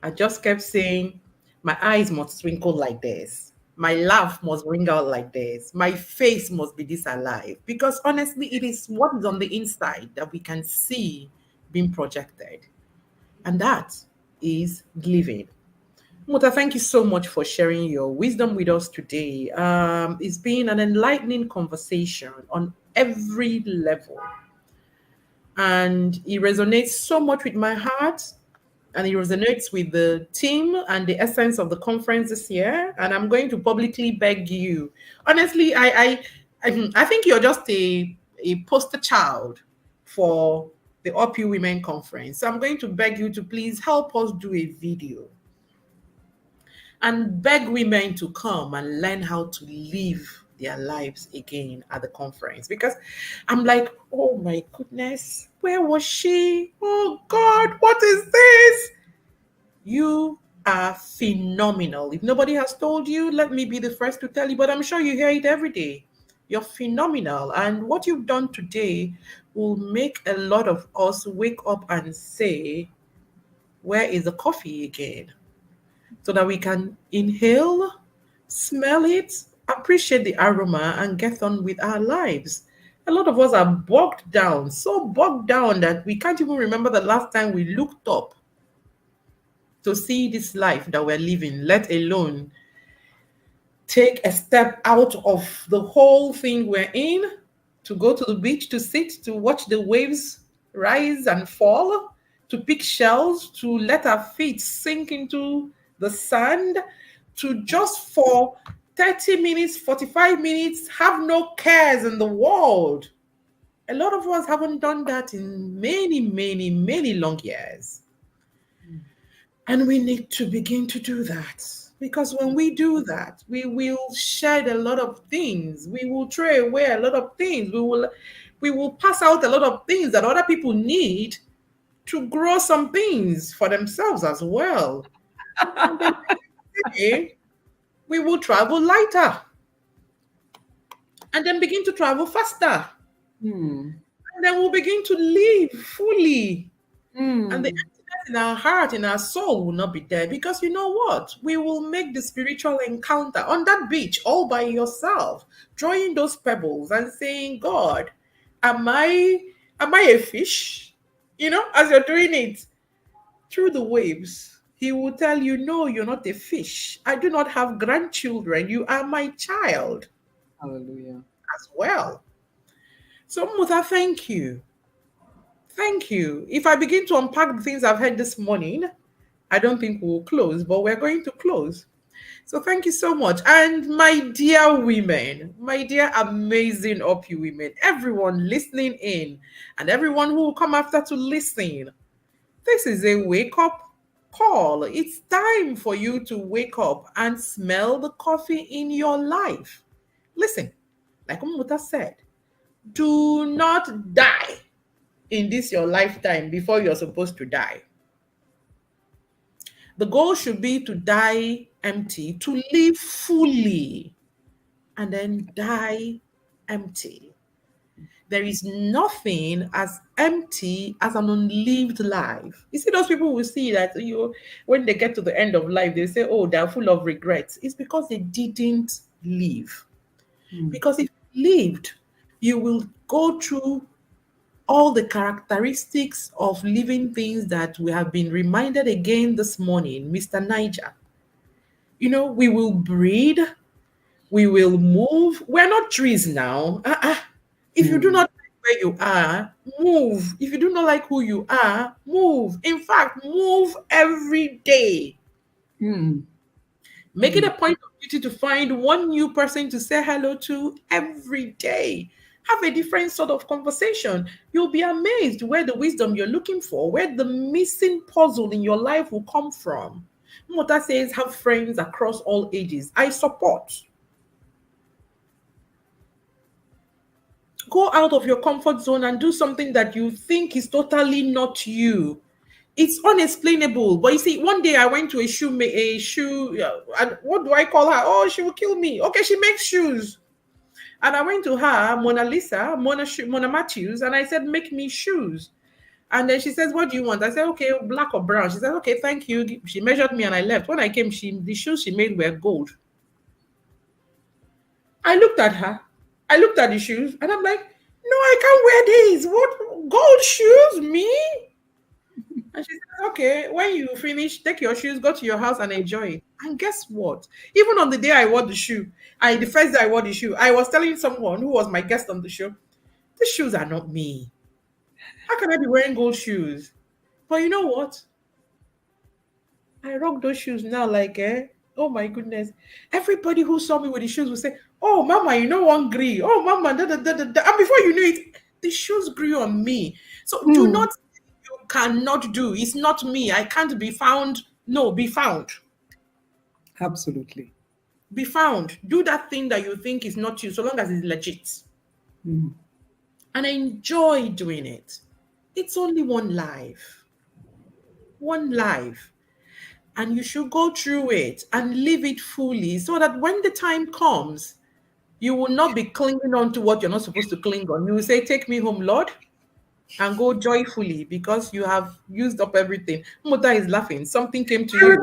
S1: I just kept saying, my eyes must twinkle like this. My laugh must ring out like this. My face must be this alive. Because honestly, it is what is on the inside that we can see being projected. And that is living. Muta, thank you so much for sharing your wisdom with us today. It's been an enlightening conversation on every level. And it resonates so much with my heart, and it resonates with the team and the essence of the conference this year. And I'm going to publicly beg you. Honestly, I think you're just a poster child for the OPU Women Conference. So I'm going to beg you to please help us do a video and beg women to come and learn how to live their lives again at the conference, because I'm like, oh my goodness, where was she? Oh God, what is this? You are phenomenal. If nobody has told you, let me be the first to tell you, but I'm sure you hear it every day. You're phenomenal. And what you've done today will make a lot of us wake up and say, where is the coffee again? So that we can inhale, smell it, appreciate the aroma, and get on with our lives. A lot of us are bogged down, so bogged down that we can't even remember the last time we looked up to see this life that we're living, let alone take a step out of the whole thing we're in, to go to the beach, to sit, to watch the waves rise and fall, to pick shells, to let our feet sink into the sand, to just for 30 minutes, 45 minutes, have no cares in the world. A lot of us haven't done that in many, many, many long years. And we need to begin to do that. Because when we do that, we will shed a lot of things. We will throw away a lot of things. We will pass out a lot of things that other people need to grow some things for themselves as well. And then today, we will travel lighter and then begin to travel faster.
S3: Hmm.
S1: And then we'll begin to live fully. And the
S3: Hmm.
S1: emptiness in our heart, in our soul will not be there, because you know what? We will make the spiritual encounter on that beach all by yourself, throwing those pebbles and saying, God, am I a fish? As you're doing it through the waves, he will tell you, no, you're not a fish. I do not have grandchildren. You are my child
S3: Hallelujah.
S1: as well. So, Mother, thank you. Thank you. If I begin to unpack the things I've heard this morning, I don't think we'll close, but we're going to close. So thank you so much. And my dear women, my dear amazing OP women, everyone listening in, and everyone who will come after to listen, this is a wake up call. It's time for you to wake up and smell the coffee in your life. Listen, like Mmuta said, do not die in this your lifetime before you're supposed to die. The goal should be to die empty, to live fully, and then die empty. There is nothing as empty as an unlived life. You see, those people will see that when they get to the end of life, they say, oh, they're full of regrets. It's because they didn't live.
S3: Hmm.
S1: Because if you lived, you will go through all the characteristics of living things that we have been reminded again this morning, Mr. Niger. We will breathe, we will move. We're not trees now. If you do
S3: Hmm.
S1: not like where you are, move. If you do not like who you are, move. In fact, move every day.
S3: Hmm.
S1: Make it a point of duty to find one new person to say hello to every day. Have a different sort of conversation. You'll be amazed where the wisdom you're looking for, where the missing puzzle in your life will come from. Mmuta says, have friends across all ages. I support. Go out of your comfort zone and do something that you think is totally not you. It's unexplainable. But you see, one day I went to a shoe, and what do I call her? Oh, she will kill me. Okay, she makes shoes. And I went to her, Mona Matthews, and I said, make me shoes. And then she says, what do you want? I said, okay, black or brown. She said, okay, thank you. She measured me and I left. When I came, the shoes she made were gold. I looked at her. I looked at the shoes and I'm like, no, I can't wear these. What? Gold shoes? Me? And she said, okay, when you finish, take your shoes, go to your house and enjoy it. And guess what? Even on the day I wore the shoe, the first day I wore the shoe, I was telling someone who was my guest on the show, these shoes are not me. How can I be wearing gold shoes? But you know what? I rock those shoes now, like, oh my goodness. Everybody who saw me with the shoes would say, oh, mama, you know one agree. Oh, mama, da, da, da, da, da. And before you knew it, the shoes grew on me. So do not, you cannot do. It's not me. I can't be found. No, be found.
S3: Absolutely.
S1: Be found. Do that thing that you think is not you, so long as it's legit. And enjoy doing it. It's only one life. One life. And you should go through it and live it fully so that when the time comes, you will not be clinging on to what you're not supposed to cling on. You will say, take me home, Lord, and go joyfully because you have used up everything. Mmuta is laughing. Something came to you.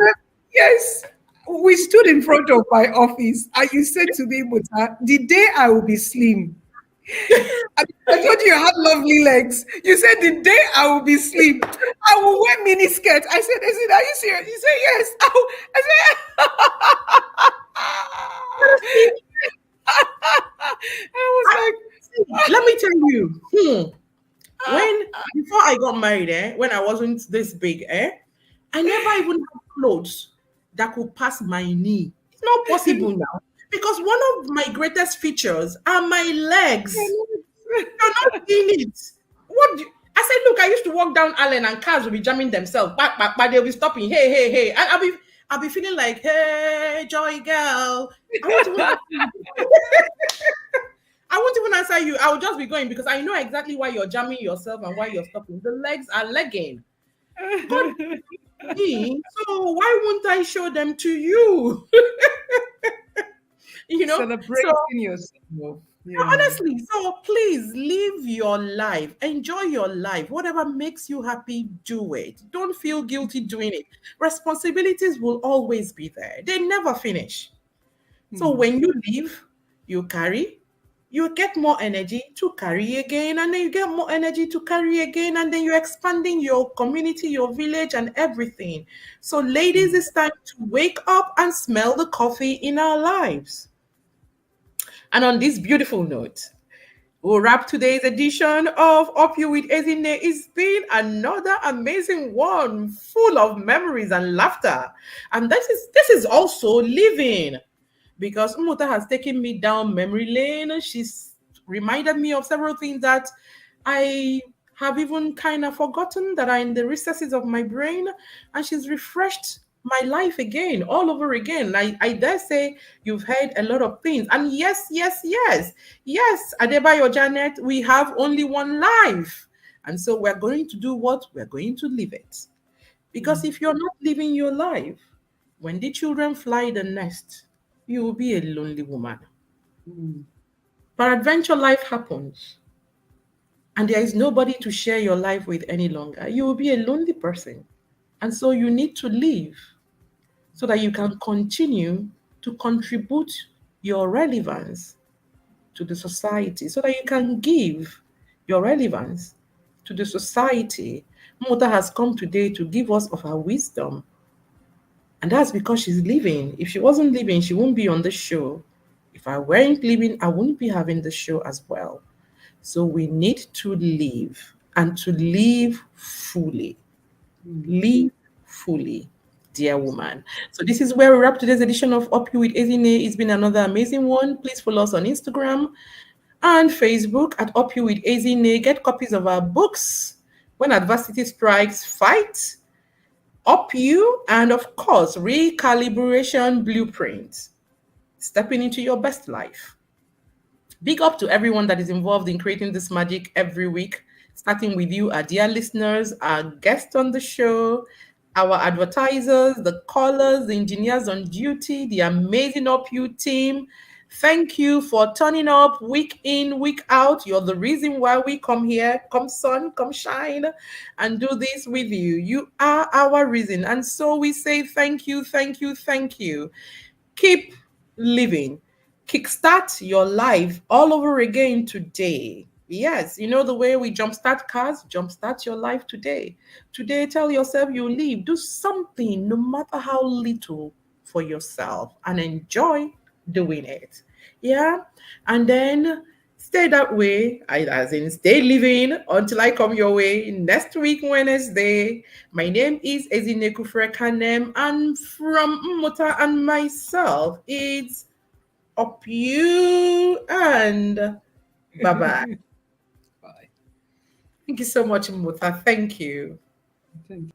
S3: Yes. We stood in front of my office and you said to me, Mmuta, the day I will be slim. I told you had lovely legs. You said the day I will be slim, I will wear mini skirt. I said, are you serious? You said yes. I was like,
S1: let me tell you, when before I got married, when I wasn't this big, I never even had clothes that could pass my knee. It's not possible now. Because one of my greatest features are my legs. You're not seeing it. I said, look, I used to walk down Allen and cars will be jamming themselves, but they'll be stopping. Hey, hey, hey. And I'll be feeling like, hey, joy girl. I won't even answer you. I will just be going because I know exactly why you're jamming yourself and why you're stopping. The legs are legging. God, me. So why won't I show them to you?
S3: celebrating yourself. Yeah.
S1: Honestly, so please live your life, enjoy your life. Whatever makes you happy, do it. Don't feel guilty doing it. Responsibilities will always be there, they never finish. So when you leave, you carry, you get more energy to carry again, and then you get more energy to carry again, and then you're expanding your community, your village, and everything. So, ladies, it's time to wake up and smell the coffee in our lives. And on this beautiful note, we'll wrap today's edition of Up You with Ezine. It's been another amazing one, full of memories and laughter. And this is also living, because Mmuta has taken me down memory lane. She's reminded me of several things that I have even kind of forgotten that are in the recesses of my brain, and she's refreshed my life again, all over again. I dare say you've heard a lot of things. And yes, Adebayo Janet, we have only one life. And so we're going to do what? We're going to live it. Because if you're not living your life, when the children fly the nest, you will be a lonely woman. But adventure life happens, and there is nobody to share your life with any longer. You will be a lonely person. And so you need to live so that you can continue to contribute your relevance to the society, so that you can give your relevance to the society. Mmuta has come today to give us of her wisdom. And that's because she's living. If she wasn't living, she wouldn't be on the show. If I weren't living, I wouldn't be having the show as well. So we need to live, and to live fully. Live fully, dear woman. So this is where we wrap today's edition of Up You with Ezine. It's been another amazing one. Please follow us on Instagram and Facebook at Up You with Azine. Get copies of our books. When Adversity Strikes, Fight, Up You, and of course, Recalibration Blueprint. Stepping into your best life. Big up to everyone that is involved in creating this magic every week, starting with you, our dear listeners, our guests on the show, our advertisers, the callers, the engineers on duty, the amazing UpU team. Thank you for turning up week in, week out. You're the reason why we come here. Come sun, come shine, and do this with you. You are our reason. And so we say thank you, thank you, thank you. Keep living. Kickstart your life all over again today. Yes, you know the way we jumpstart cars? Jumpstart your life today. Today, tell yourself you live. Do something, no matter how little, for yourself and enjoy doing it. Yeah. And then stay that way, as in stay living until I come your way next week, Wednesday. My name is Ezineku Frekanem, and from Mmuta and myself, it's up you and bye bye.
S3: Bye.
S1: Thank you so much, Mmuta. Thank you.
S3: Thank you.